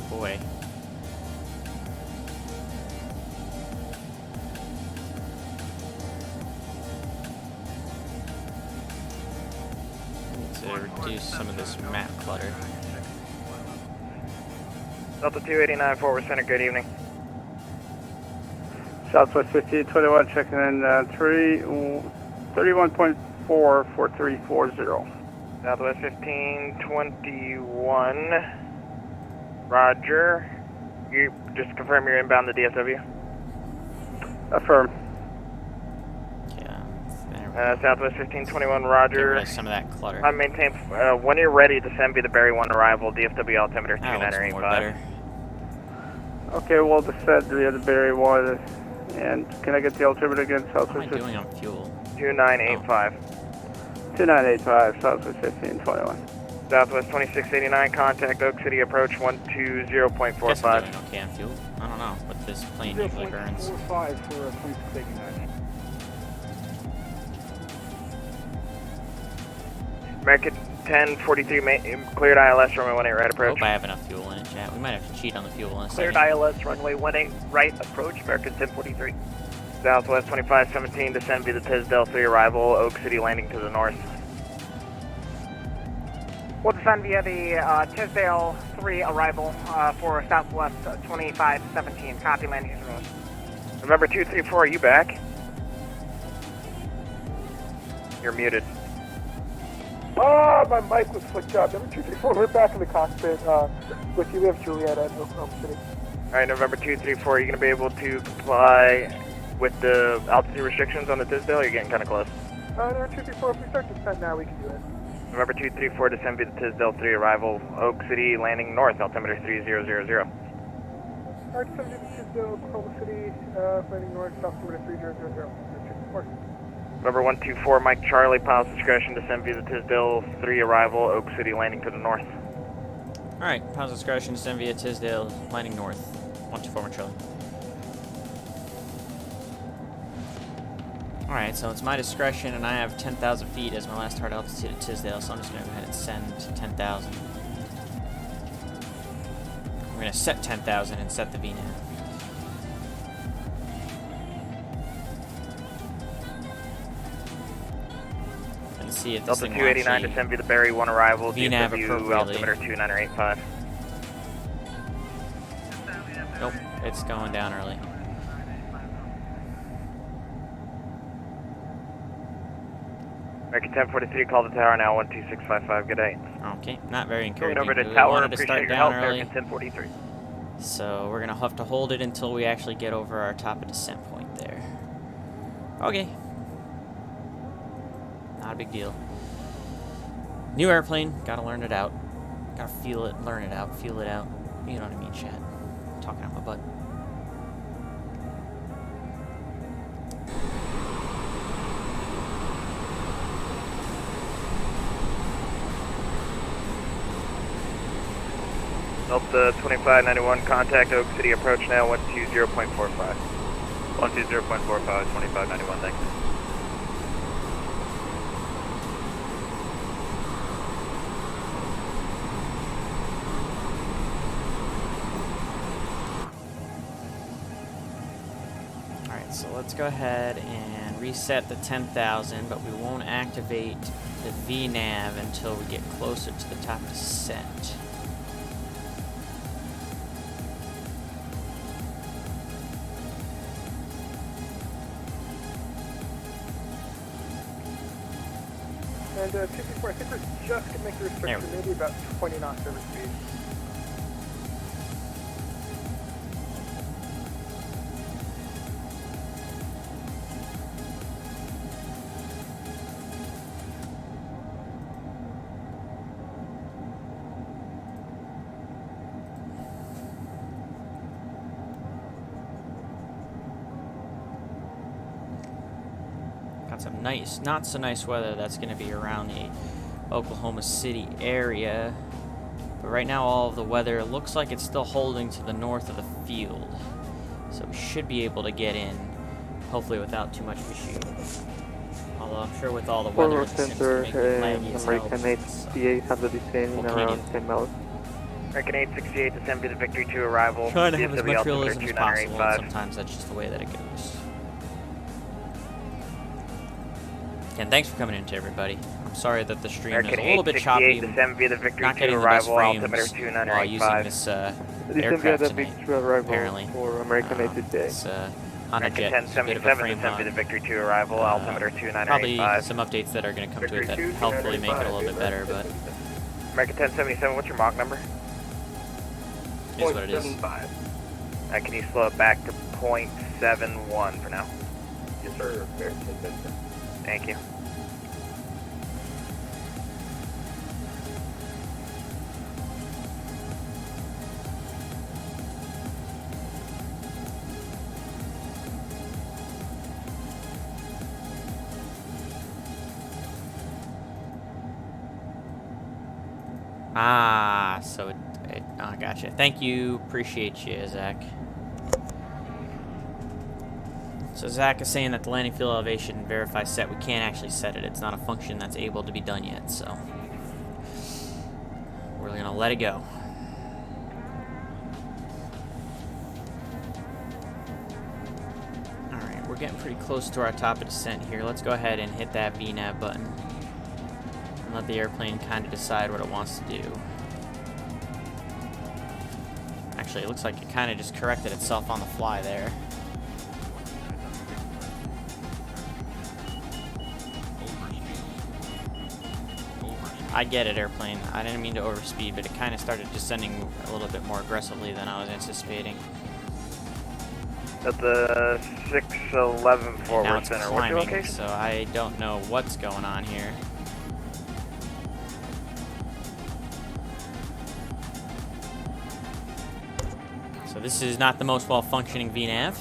Boy. Need to reduce some of this map clutter. Delta 289, forward center, good evening. Southwest 1521, checking in 31.4 for 340. Southwest 1521, roger. You just confirm you're inbound to DFW. Affirm. Yeah. Southwest 1521, Get roger. rid of some of that clutter. I maintain, when you're ready, descend via the Berry 1 arrival, DFW altimeter That looks more 2985. better. Okay, we'll descend via the Berry 1. And can I get the altimeter again? What am I Southwest doing on fuel? 2985. 2985, Southwest 1521. Southwest 2689, contact Oak City approach 120.45. Guess I'm doing okay on fuel. I don't know what this plane usually burns. 0.45 for a point taking that. American 1043 cleared ILS runway 18 right I approach. hope I have enough fuel in it, chat. We might have to cheat on the fuel in a Cleared second. ILS runway 18 right approach. American 1043. Southwest 2517 descend via the Tisdale 3 arrival. Oak City landing to the north. We'll descend via the Tisdale 3 arrival for Southwest 2517. Copy, landing to the north. November 234, are you back? You're muted. Ah, my mic was flicked up. Number 234, we're back in the cockpit with you. We have Juliet at Oklahoma City. Alright, November 234, are you going to be able to comply with the altitude restrictions on the Tisdale, or you're getting kind of close? Number 234, if we start to descend now, we can do it. November 234, descend via the Tisdale 3 arrival. Oak City landing north, altimeter 3000. Alright, descend via the Tisdale, Oklahoma City, landing north, altimeter 3000. 234. November 124, Mike Charlie, pilot's discretion, descend via the Tisdale 3 arrival. Oak City landing to the north. Alright, pilot's discretion, descend via Tisdale, landing north. 124 Mike Charlie. Alright, so it's my discretion, and I have 10,000 feet as my last hard altitude at Tisdale, so I'm just going to go ahead and send 10,000. We're going to set 10,000 and set the V-nav. And see if this Delta thing will 289, actually descend via the Berry 1 arrival. V-nav DFW appropriately. altimeter 2985. Nope, it's going down early. American 1043, call the tower now, 12655, good day. Okay, not very Going encouraging. over to We tower, wanted to appreciate start your down help, early, American 1043. so we're gonna have to hold it until we actually get over our top of descent point there. Okay. Not a big deal. New airplane, gotta learn it out. Gotta feel it, learn it out, feel it out. You know what I mean, chat. Talking out my butt. Delta 2591, contact Oak City approach now, 120.45. 120.45, 2591, thanks. Alright, so let's go ahead and reset the 10,000, but we won't activate the V-nav until we get closer to the top descent. And 234, I think we're just going to make the restriction, maybe about 20 knots over speed. Got some nice, not so nice weather that's going to be around the Oklahoma City area. But right now all of the weather looks like it's still holding to the north of the field. So we should be able to get in, hopefully without too much issue. Although I'm sure with all the weather, it seems to make it laggy as hell. American 868 has the descent in around 10 miles. American 868, descend via the Victory 2 arrival. Trying to have as DFW much altimeter realism as possible, and 2985. sometimes that's just the way that it goes. And thanks for coming in to everybody. I'm sorry that the stream American is a little bit choppy. 868, descend via the Victory Not 2 getting the best arrival, altimeter frames while using 2985. this Descend via aircraft the tonight, Victory arrival apparently. for American 868. It's on a American jet, it's a bit of a 1077, frame descend via the hog. Victory 2 arrival, altimeter Probably 2985. some updates that are going to come to it that hopefully make it a little bit better, but American 1077, what's your Mach number? it is what it is. Can you slow it back to 0.71 for now? Yes, sir. Thank you. Ah, so I gotcha. Thank you. Appreciate you, Zach. So Zach is saying that the landing field elevation verify set, we can't actually set it. It's not a function that's able to be done yet, so we're gonna let it go. Alright, we're getting pretty close to our top of descent here. Let's go ahead and hit that V-nav button and let the airplane kind of decide what it wants to do. Actually, it looks like it kind of just corrected itself on the fly there. I get it, airplane. I didn't mean to overspeed, but it kind of started descending a little bit more aggressively than I was anticipating. At the 611 Now forward it's center, what's your climbing, location? so I don't know what's going on here. So this is not the most well-functioning V-nav.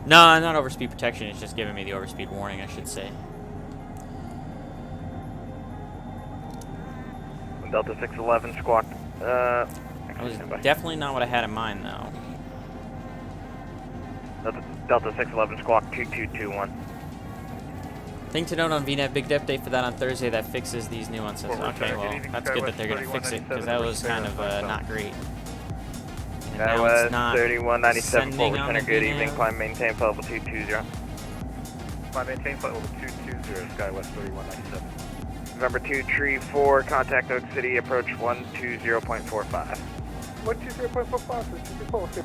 No, not overspeed protection. It's just giving me the overspeed warning, I should say. Delta 611 squawk. That was definitely not what I had in mind, though. Delta 611 squawk 2221. Thing to note on VNAV, big update for that on Thursday that fixes these nuances. Okay, well, that's good that they're going to fix it, because that was kind of not great. And now it's not 3197 descending forward on center, the good VNAV. evening, climb maintain flight level 220. Climb maintain flight level 220, Skywest 3197. November 2, tree 4, contact Oak City, approach 120.45. 120.45, so it's just close.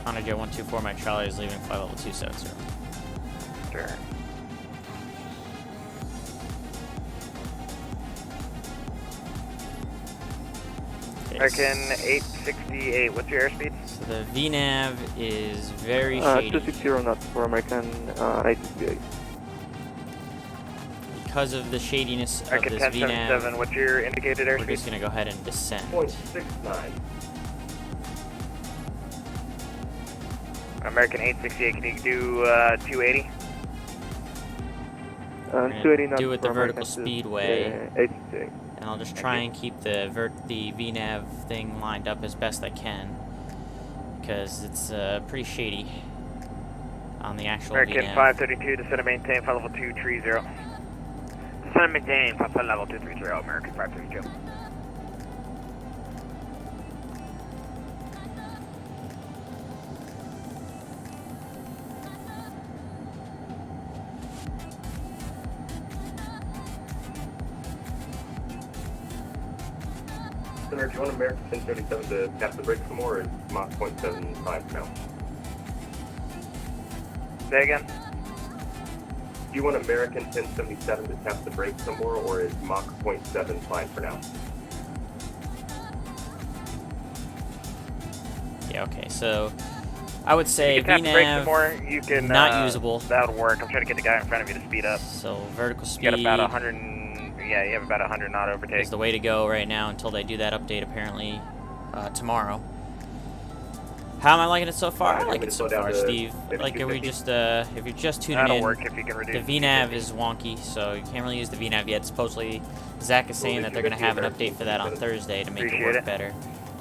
Honda Jet 124, Mike Charlie is leaving flight level 270. Sure. American 868, what's your airspeed? So the VNAV is very shady. 260 knots for American 868. Because of the shadiness of American this 1077, VNAV, what's your indicated airspeed? we're just going to go ahead and descend. 0.69. American 868, can you do 280? 280 knots do it the for vertical American speedway. 868. And I'll just try and keep the VNAV thing lined up as best I can, because it's pretty shady on the actual American VNAV. 532, descend and maintain flight level 230. Descend and maintain flight level 230, American 532. Senator, do you want American 1077 to tap the brakes some more, or is Mach 0.75 now? Say again? Do you want American 1077 to tap the brakes some more, or is Mach 0.7 fine for now? Yeah, okay, so I would say you can tap the brakes some VNAV more, you can, not usable. That would work. I'm trying to get the guy in front of you to speed up. So vertical speed You got about 100, yeah, you have about 100 knot overtake. is the way to go right now until they do that update apparently tomorrow. How am I liking it so far? I like it so far, Steve. Like if you're just tuning That'll in, work if you can reduce the VNAV is wonky, so you can't really use the VNAV yet. Supposedly, Zach is saying that they're going to have an update for that on Thursday to make it work better.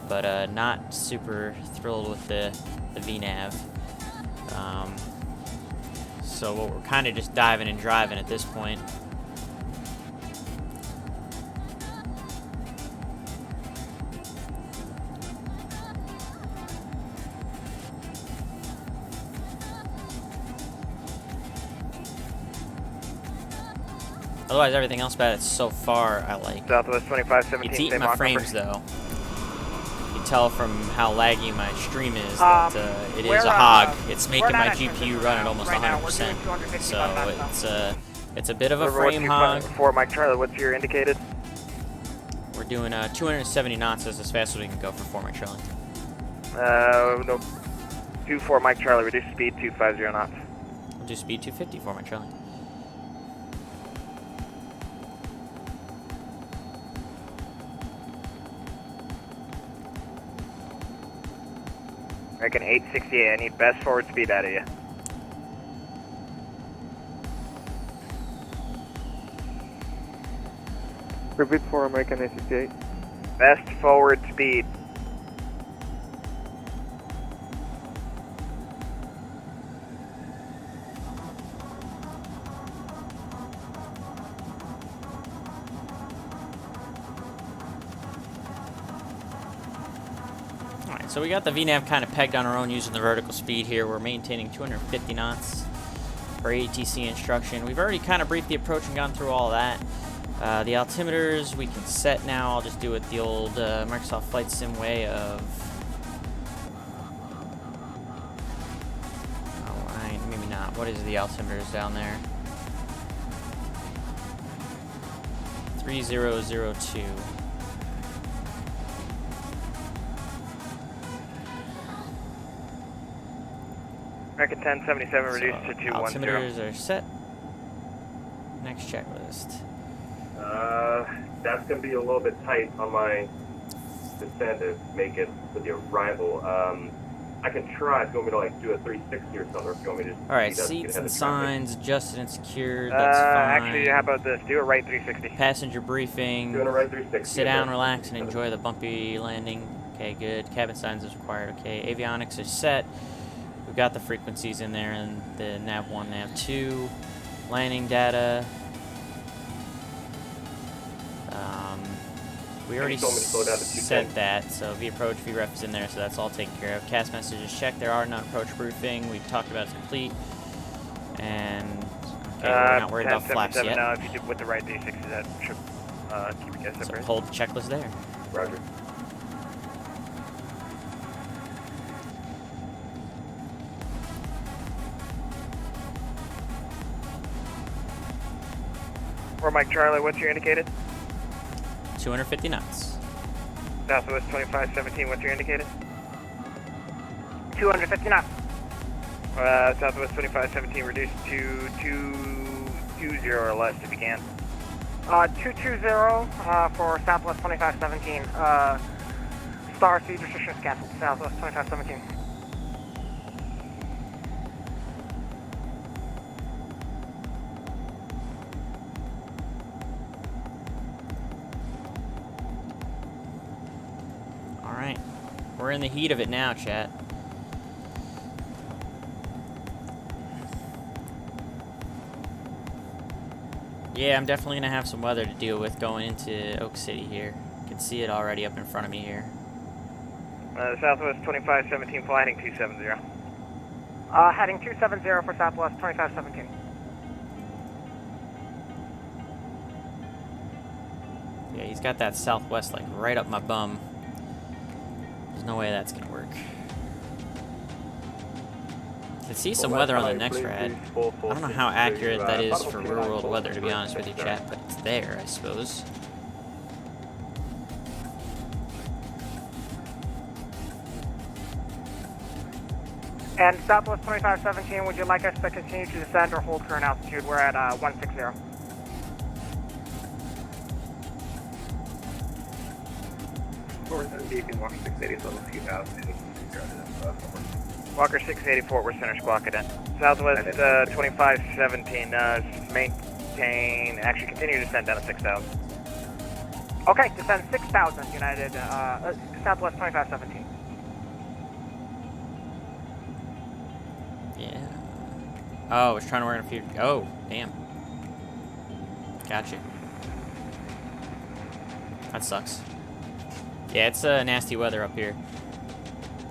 But not super thrilled with the VNAV. So we're kind of just diving and driving at this point. Otherwise, everything else about it so far I like. Southwest 2517. It's eating my Mach frames number. though. You can tell from how laggy my stream is that it is a hog. It's making my GPU run at almost 100%. So it's a bit of a frame hog. 4 Mike Charlie, what's your indicated? We're doing 270 knots as fast as we can go for 4 Mike Charlie. No. 24 Mike Charlie, reduce speed 250 knots. We'll do speed 250 for Mike Charlie. American 868, I need best forward speed out of you. Repeat for American ACCA. Best forward speed. Alright, so we got the VNAV kind of pegged on our own using the vertical speed here. We're maintaining 250 knots for ATC instruction. We've already kind of briefed the approach and gone through all that. The altimeters we can set now. I'll just do it the old Microsoft Flight Sim way of... Alright, maybe not. What is the altimeters down there? 3002. American 1077 reduced to 210. Altimeters are set. Next checklist. That's going to be a little bit tight on my descent to make it for the arrival. I can try if you want me to like do a 360 or something, or if you want me to just... Alright, seats and signs adjusted and secured, that's fine. Actually, how about this? Do a right 360. Passenger briefing. Doing a right 360. Sit down, relax, and enjoy the bumpy landing. Okay, good. Cabin signs is required. Okay, avionics is set. We've got the frequencies in there and the nav 1, nav 2. Landing data. We already said that, so V-approach, V-ref is in there, so that's all taken care of. CAS messages checked. There are none approach briefing. We've talked about it's complete. And okay, we're not worried about flaps yet. Now, if you did with the right 360, that should keep you guys So separate. hold the checklist there. Roger. For Mike Charlie, what's your indicated? 250 knots. Southwest 2517, what's your indicated? 250 knots. Southwest 2517 reduced to 220 or less if you can. 220 for Southwest 2517. Star seed restrictions canceled. Southwest 2517. Alright. We're in the heat of it now, chat. Yeah, I'm definitely going to have some weather to deal with going into Oak City here. You can see it already up in front of me here. Southwest 2517, flight heading 270. Heading 270 for Southwest 2517. Yeah, he's got that southwest like right up my bum. There's no way that's going to work. I can see some weather on the next rad. I don't know how accurate that is for real world weather, to be honest with you, chat, but it's there, I suppose. And Southwest 2517, would you like us to continue to descend or hold current altitude? We're at 160. Walker 684, we're center squawk it in. Southwest 2517, maintain, actually continue to descend down to 6,000. Okay, descend 6,000, United, Southwest 2517. Yeah. Oh, I was trying to work on a few. Oh, damn. Gotcha. That sucks. Yeah, it's nasty weather up here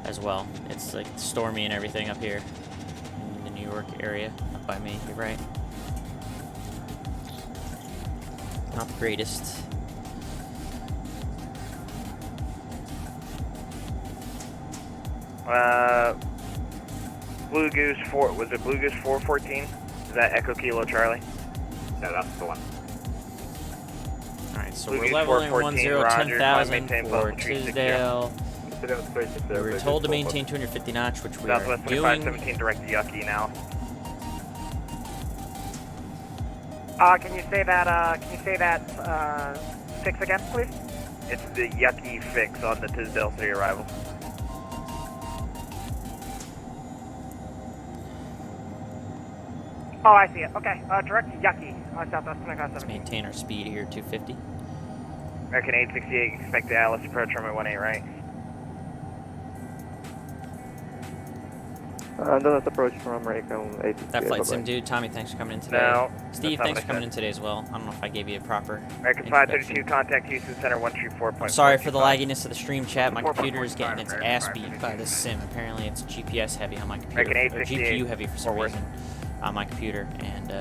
as well. It's like stormy and everything up here in the New York area up by me. You're right. Not the greatest. Blue Goose 4, was it Blue Goose 414? Is that Echo Kilo Charlie? Yeah, that's the one. Alright, so Blue we're Goose leveling 414, 10,000 maintain for level 360. Tisdale. We were told to maintain 250 knots, which we Southwest are doing. 2517, direct to Yucky now. Can you say that, 6 again, please? It's the Yucky fix on the Tisdale 3 arrival. Oh, I see it. Okay, direct to Yucky, Southwest 2517. Let's maintain our speed here, 250. American 868, expect the ILS approach runway 18 right. Dallas approach from American 868. That flight sim dude, Tommy, thanks for coming in today. No, Steve, that's not thanks what for I coming said. in today as well. I don't know if I gave you a proper American introduction. 532, contact Houston Center 134.4. I'm sorry for the lagginess of the stream chat. My computer is getting its ass beat by this sim. Apparently it's GPS heavy on my computer, or GPU heavy for some reason on my computer, and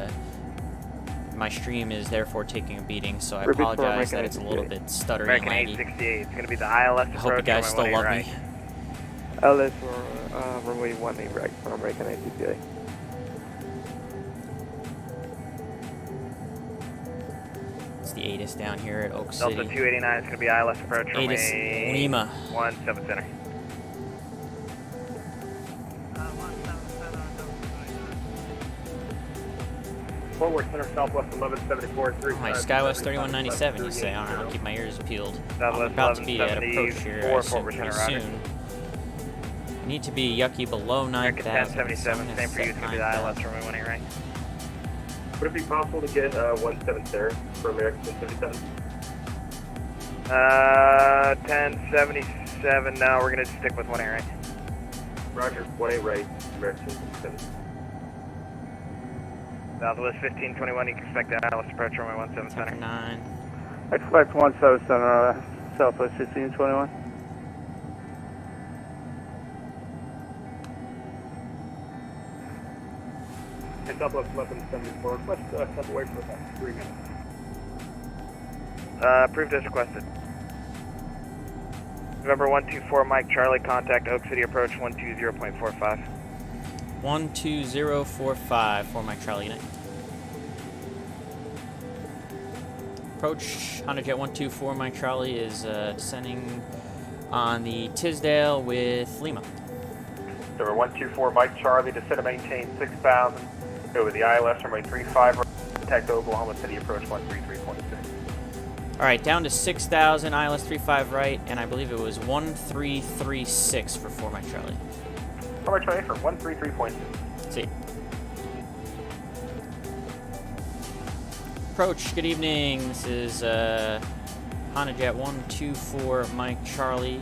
my stream is therefore taking a beating, so I apologize that it's a little bit stuttery and American laggy. 868, it's going to be the ILS approach. I hope you guys still love right. me. LS for runway 18 right from American 868. It's the ATIS down here at Oak City. Delta 289 is going to be ILS approach ATIS runway Lima. 17 center. Forward center southwest 1174. Oh, my Skywest 3197, you say. Alright, I'll keep my ears peeled. I'm Southwest about to be at approach here, I 1174, assume, forward pretty center soon. Need to be yucky below 9,000. American 1077, same for you, it's going to be the ILS runway 18 right. Would it be possible to get 17 center for American 1077? 1077, no, we're going to stick with 18 right. Roger, 18 right, American 1077. Southwest 1521, you can expect the ILS approach runway 17 center. 9. Expect 17 center, Southwest 1521. And Southwest 1174, let's step away for about 3 minutes. Approved as requested. November 124, Mike Charlie, contact Oak City approach 120.45. 12045 for Mike Charlie Unit. Approach Honda Jet 124 Mike Charlie is descending on the Tisdale with Lima. Number 124 Mike Charlie, descend to maintain 6,000. Go with the ILS runway 35, contact Oklahoma City approach 133.6. Alright, down to 6,000, ILS 35 right, and I believe it was 1336 for 4 Mike Charlie. 4 Mike Charlie for 133.6. See. Approach, good evening. This is Honda Jet 124 Mike Charlie.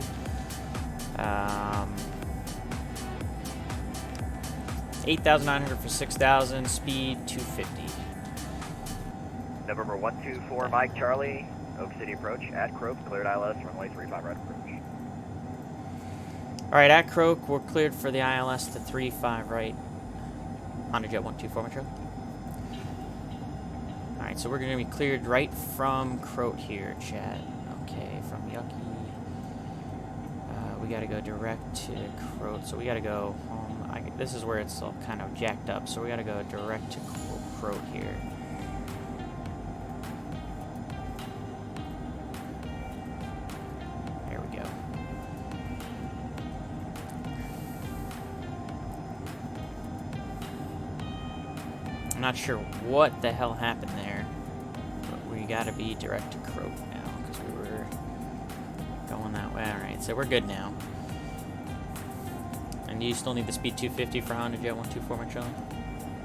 8,900 for 6,000, speed 250. November 124 Mike Charlie, Oak City approach at Croak, cleared ILS runway 35 right approach. Alright, at Croak, we're cleared for the ILS to 35 right. Honda Jet 124 Mike Charlie. Alright, so we're going to be cleared right from Croat here, chat. Okay, from Yucky. We got to go direct to Croat, so we got to go home. This is where it's all kind of jacked up, so we got to go direct to Croat here. There we go. I'm not sure what the hell happened there, but we gotta be direct to Croak now, because we were going that way. Alright, so we're good now. And you still need the speed 250 for Honda Jet 124 Mike Charlie?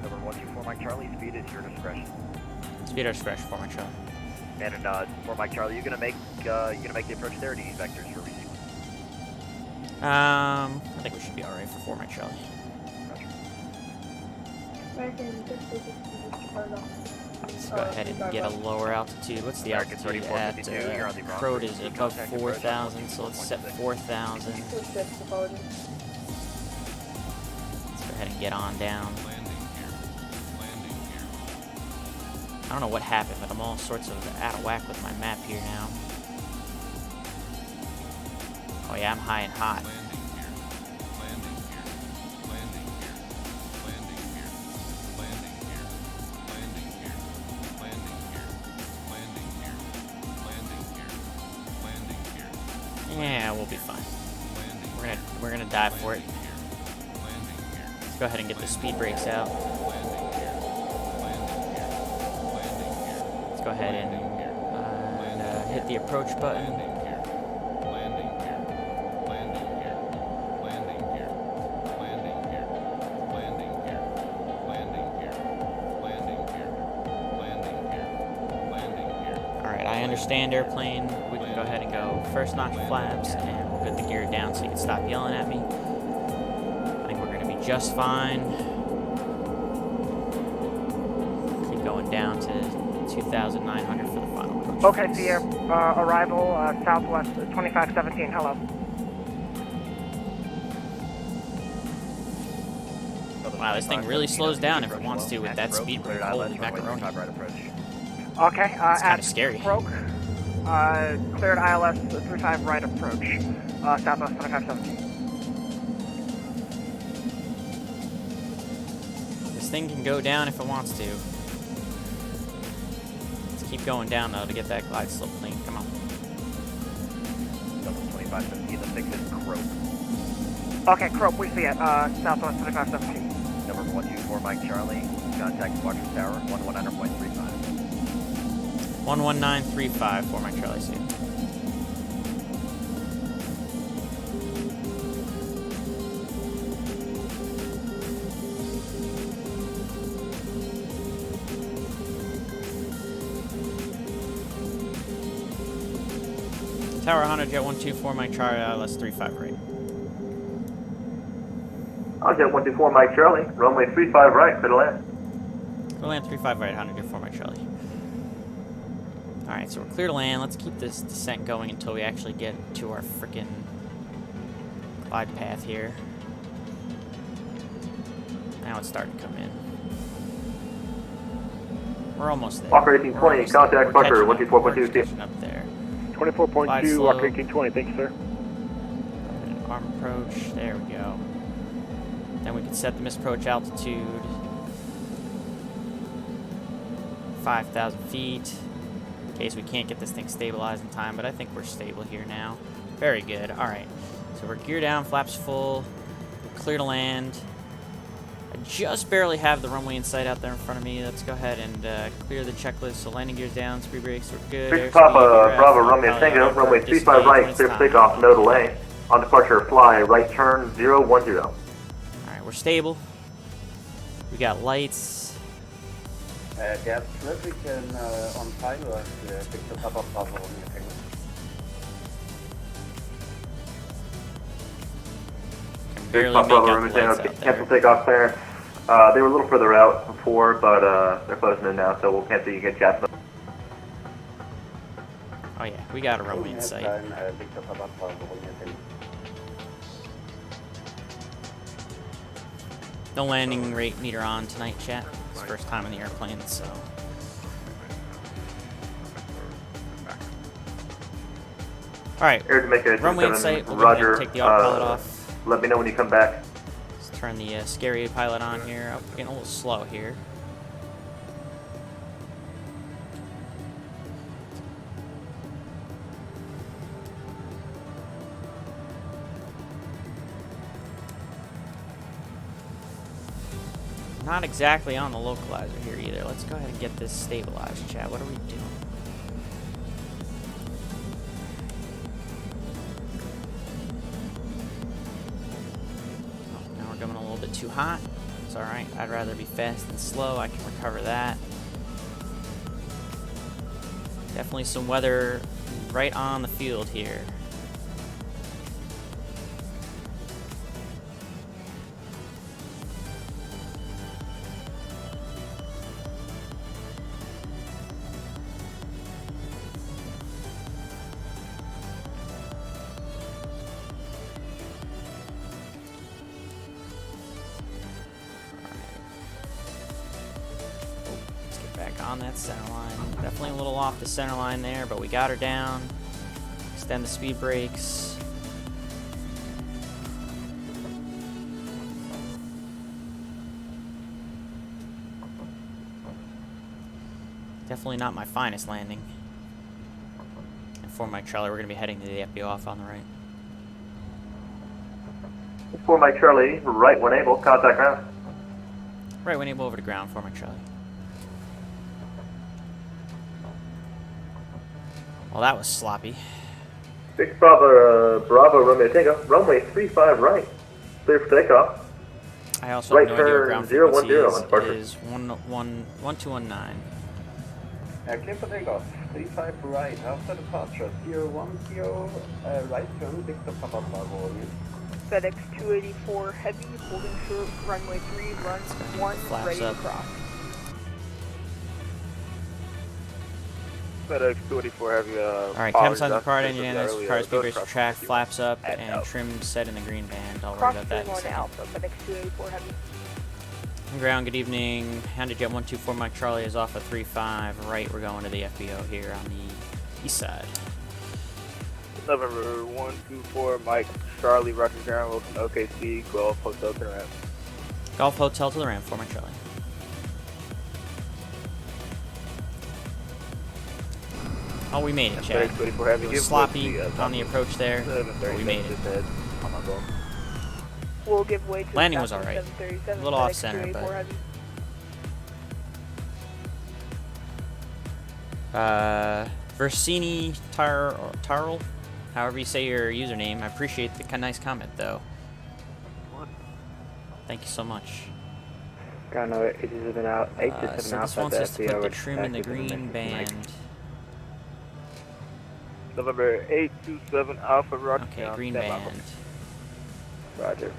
Number 124 Mike Charlie, speed is your discretion. Speed or discretion for Mike Charlie. And for Mike Charlie, you gonna make the approach there, or do you need vectors for receipt? I think we should be alright for 4 Mike Charlie. Let's go ahead and get a lower altitude. What's the altitude at Croat? Is above 4,000, so let's set 4,000. Let's go ahead and get on down. I don't know what happened, but I'm all sorts of out of whack with my map here now. Oh yeah, I'm high and hot. Yeah, we'll be fine. We're gonna dive for it. Let's go ahead and get the speed brakes out. Let's go ahead and hit the approach button. Alright, I understand, airplane. We can go ahead and go first notch flaps, and we'll put the gear down so you can stop yelling at me. I think we're going to be just fine. Keep going down to 2,900 for the final approach. Okay, Sierra, arrival, Southwest 2517, hello. Wow, this thing really slows down if it wants to with that speed brake. Holy macaroni. Okay, It's kind of scary. Croak, cleared ILS 35 right approach, Southwest 2517. This thing can go down if it wants to. Let's keep going down though to get that glide slope clean. Come on. 2517, the fix is Croak. Okay, Croak, we see it, Southwest 2517. Number 124 Mike Charlie, contact Squadron Tower, 119.35. 11935 for my Charlie seat. Tower 100, Jet 124, Mike Charlie, ILS 35 right. Jet 124 Mike Charlie, runway 35 right, clear to land. Clear to land 35 right, 100, Jet 4 Mike Charlie. Alright, so we're clear to land. Let's keep this descent going until we actually get to our frickin' glide path here. Now it's starting to come in. We're almost there. Walker 1820, contact Walker 124.2. Catching up there. 24.2, Walker 1820, thank you, sir. Arm approach, there we go. Then we can set the misapproach altitude. 5,000 feet. In case we can't get this thing stabilized in time, but I think we're stable here now. Very good. Alright. So we're gear down, flaps full. We're clear to land. I just barely have the runway in sight out there in front of me. Let's go ahead and clear the checklist. So landing gears down, speed brakes are good. Big Papa, Bravo, runway Tango, runway 35 right, clear for takeoff, no delay. On departure, fly, right turn, 010. Alright, we're stable. We got lights. Der traffic on pilot, Victor Papa Bravo, Big Papa, runway Tango, cancel takeoff clearance. They were a little further out before, but they're closing in now, so we'll cancel you get Jasmine. Oh yeah, we got a runway in sight. No landing rate meter on tonight, chat. It's the first time in the airplane, so. Alright, runway in sight. We'll go ahead and take the autopilot off. Let me know when you come back. Let's turn the scary pilot on here. Oh, we're getting a little slow here. Not exactly on the localizer here either. Let's go ahead and get this stabilized, chat. What are we doing? Oh, now we're going a little bit too hot. It's alright. I'd rather be fast than slow. I can recover that. Definitely some weather right on the field here. On that center line. Definitely a little off the center line there, but we got her down. Extend the speed brakes. Definitely not my finest landing. And for Mike Charlie, we're going to be heading to the FBO off on the right. For Mike Charlie, right when able, contact ground. Right when able over to ground for Mike Charlie. Well, that was sloppy. Big Bravo, Bravo, Romeo Tango, runway 35 right, clear for takeoff. I also right have no idea what turn ground 010 frequency on departure. is 1219. Clear for takeoff. 35 right. After departure, 010 right turn, Victor Papa Bravo. FedEx 284 Heavy, holding short, runway 3, run 1, Flaps ready up. to cross. FedEx 284 Heavy, Alright, cam signs apart, engine analysis, car speed race to track, flaps up, and trim set in the green band. I'll worry about that in a second. Alpha, FedEx 284 Heavy. Ground, good evening. Honda Jet 124 Mike Charlie is off at 35 right. We're going to the FBO here on the east side. November 124 Mike Charlie, Roger Ground, Wilson, OKC, Gulf Hotel to the ramp. Golf Hotel to the ramp for Mike Charlie. Oh, we made it, Chad. It was sloppy on the approach there, but we made it. We'll give way to Landing was alright. A little off center, but Versini Tarl, however you say your username. I appreciate the nice comment though. Thank you so much. Got no 87 out, 87 so out. this wants us to put the trim in the green band. November 827 Alpha Roger. Okay, green band. Roger.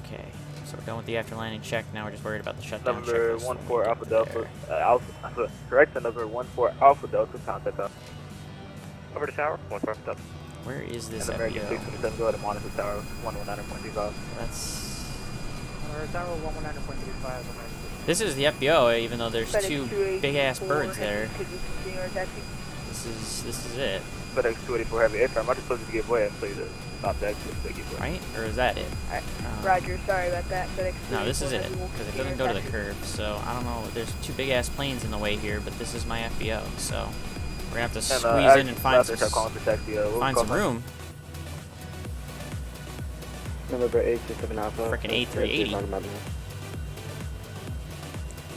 Okay, so we're done with the after landing check. Now we're just worried about the shutdown. Number 14 Alpha Delta, Alpha, correct, number 14 Alpha Delta, contact us. Over to tower, 14 Alpha Delta. Where is this American FBO? 627, go ahead and monitor tower, 119.25. That's... Tower 119.35. This is the FBO, even though there's two big-ass birds there. Could you continue our taxi? This is it. FedEx 284 Heavy Airframe, I just told you to give way and tell you to stop the exit so give way. Right? Or is that it? Roger, sorry about that. FedEx No, this is it, Heavy will because it continue doesn't go to the taxi. curb, so I don't know. There's two big-ass planes in the way here, but this is my FBO, so we're going to have to squeeze in and find some room. November 827 Alpha. Frickin' A380.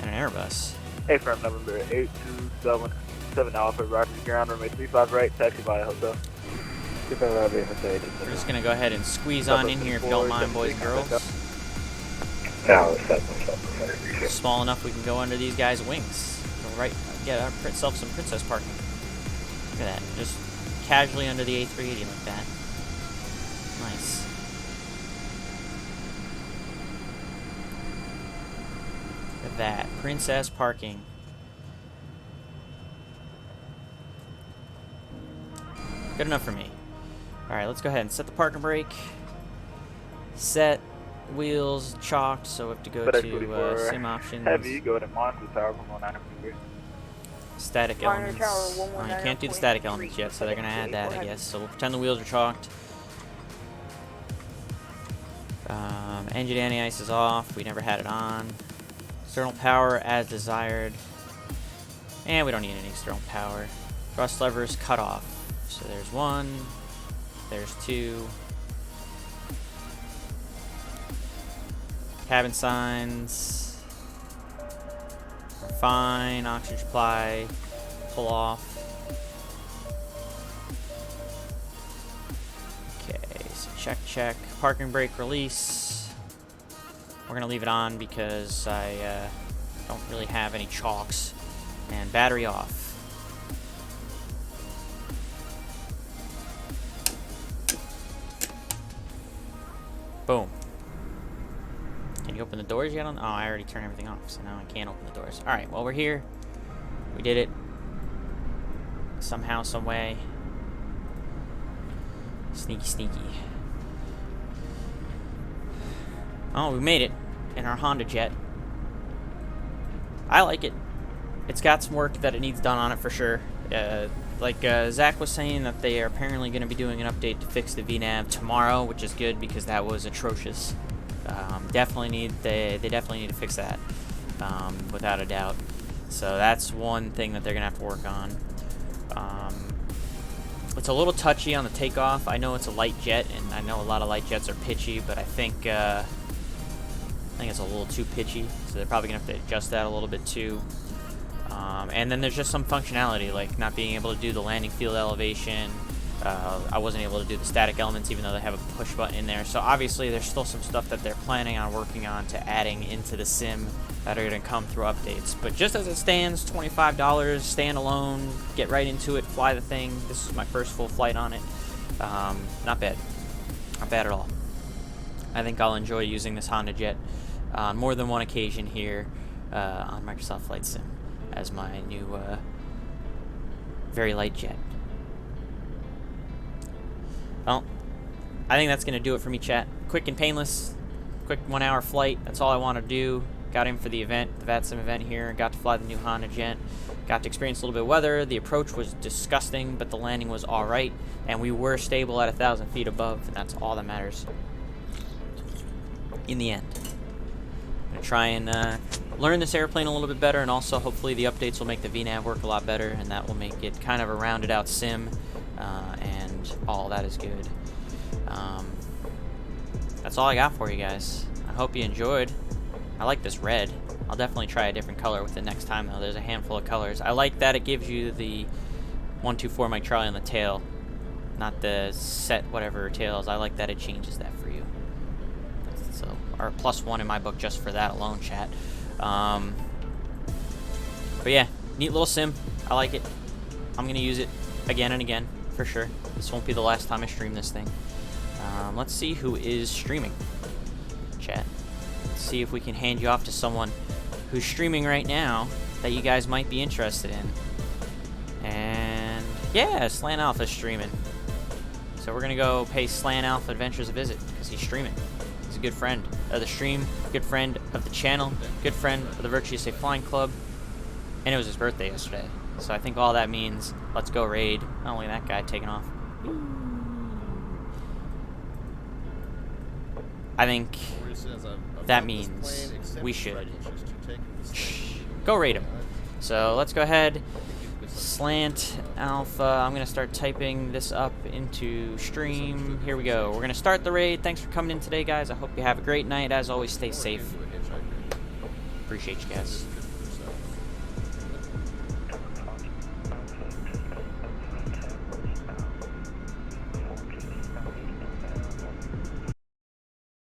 And an Airbus. Airframe number 827 Alpha, Roger Ground, runway 35 right, taxi by hotel. We're just going to go ahead and squeeze on in here if you don't mind, boys and girls. Small enough we can go under these guys' wings. Go right, get ourselves some princess parking. Look at that, just casually under the A380 like that. Nice. Look at that, princess parking. Good enough for me. Alright, let's go ahead and set the parking brake. Set wheels chalked, so we have to go to sim options. Heavy, go to monitor tower 119.3. Static elements. You can't do the static elements yet, so they're going to add that, I guess. So we'll pretend the wheels are chalked. Engine anti-ice is off. We never had it on. External power as desired. And we don't need any external power. Thrust levers cut off. So there's one. There's two. Cabin signs. Are fine. Oxygen supply. Pull off. Okay, so check. Parking brake release. We're gonna leave it on because I don't really have any chalks. And battery off. Boom. Can you open the doors yet? Oh, I already turned everything off, so now I can't open the doors. Alright, well, we're here. We did it. Somehow, some way. Sneaky. Oh, we made it in our Honda Jet. I like it. It's got some work that it needs done on it for sure. Like Zach was saying that they are apparently going to be doing an update to fix the V-nav tomorrow, which is good because that was atrocious. They definitely need to fix that, without a doubt. So that's one thing that they're going to have to work on. It's a little touchy on the takeoff. I know it's a light jet, and I know a lot of light jets are pitchy, but I think it's a little too pitchy, so they're probably going to have to adjust that a little bit too. And then there's just some functionality, like not being able to do the landing field elevation. I wasn't able to do the static elements, even though they have a push button in there. So obviously there's still some stuff that they're planning on working on to adding into the sim that are going to come through updates. But just as it stands, $25, standalone, get right into it, fly the thing. This is my first full flight on it. Not bad. Not bad at all. I think I'll enjoy using this Honda Jet on more than one occasion here on Microsoft Flight Sim as my new very light jet. Well, I think that's going to do it for me, chat. Quick and painless. Quick 1 hour flight. That's all I want to do. Got in for the event, the VATSIM event here. Got to fly the new Honda Jet. Got to experience a little bit of weather. The approach was disgusting, but the landing was alright. And we were stable at 1,000 feet above, and that's all that matters in the end. I'm going to try and learn this airplane a little bit better, and also hopefully the updates will make the V-nav work a lot better, and that will make it kind of a rounded out sim, and all that is good. That's all I got for you guys. I hope you enjoyed. I like this red. I'll definitely try a different color with it next time, though. There's a handful of colors. I like that it gives you the 124 Mike Charlie on the tail, not the set whatever tails. I like that it changes that for you. So, or +1 in my book just for that alone, chat. But yeah, neat little sim. I like it. I'm gonna use it again and again for sure. This won't be the last time I stream this thing. Let's see who is streaming, chat. Let's see if we can hand you off to someone who's streaming right now that you guys might be interested in. And yeah, Slan Alpha's streaming. So we're gonna go pay Slan Alpha Adventures a visit because he's streaming. He's a good friend of the stream, good friend of the channel, good friend of the Virtuous Safe Flying Club, and it was his birthday yesterday. So I think all that means, let's go raid. Not only that guy taking off. I think that means we should go raid him. So let's go ahead. Slant Alpha. I'm going to start typing this up into stream. Here we go. We're going to start the raid. Thanks for coming in today, guys. I hope you have a great night. As always, stay safe. Appreciate you guys.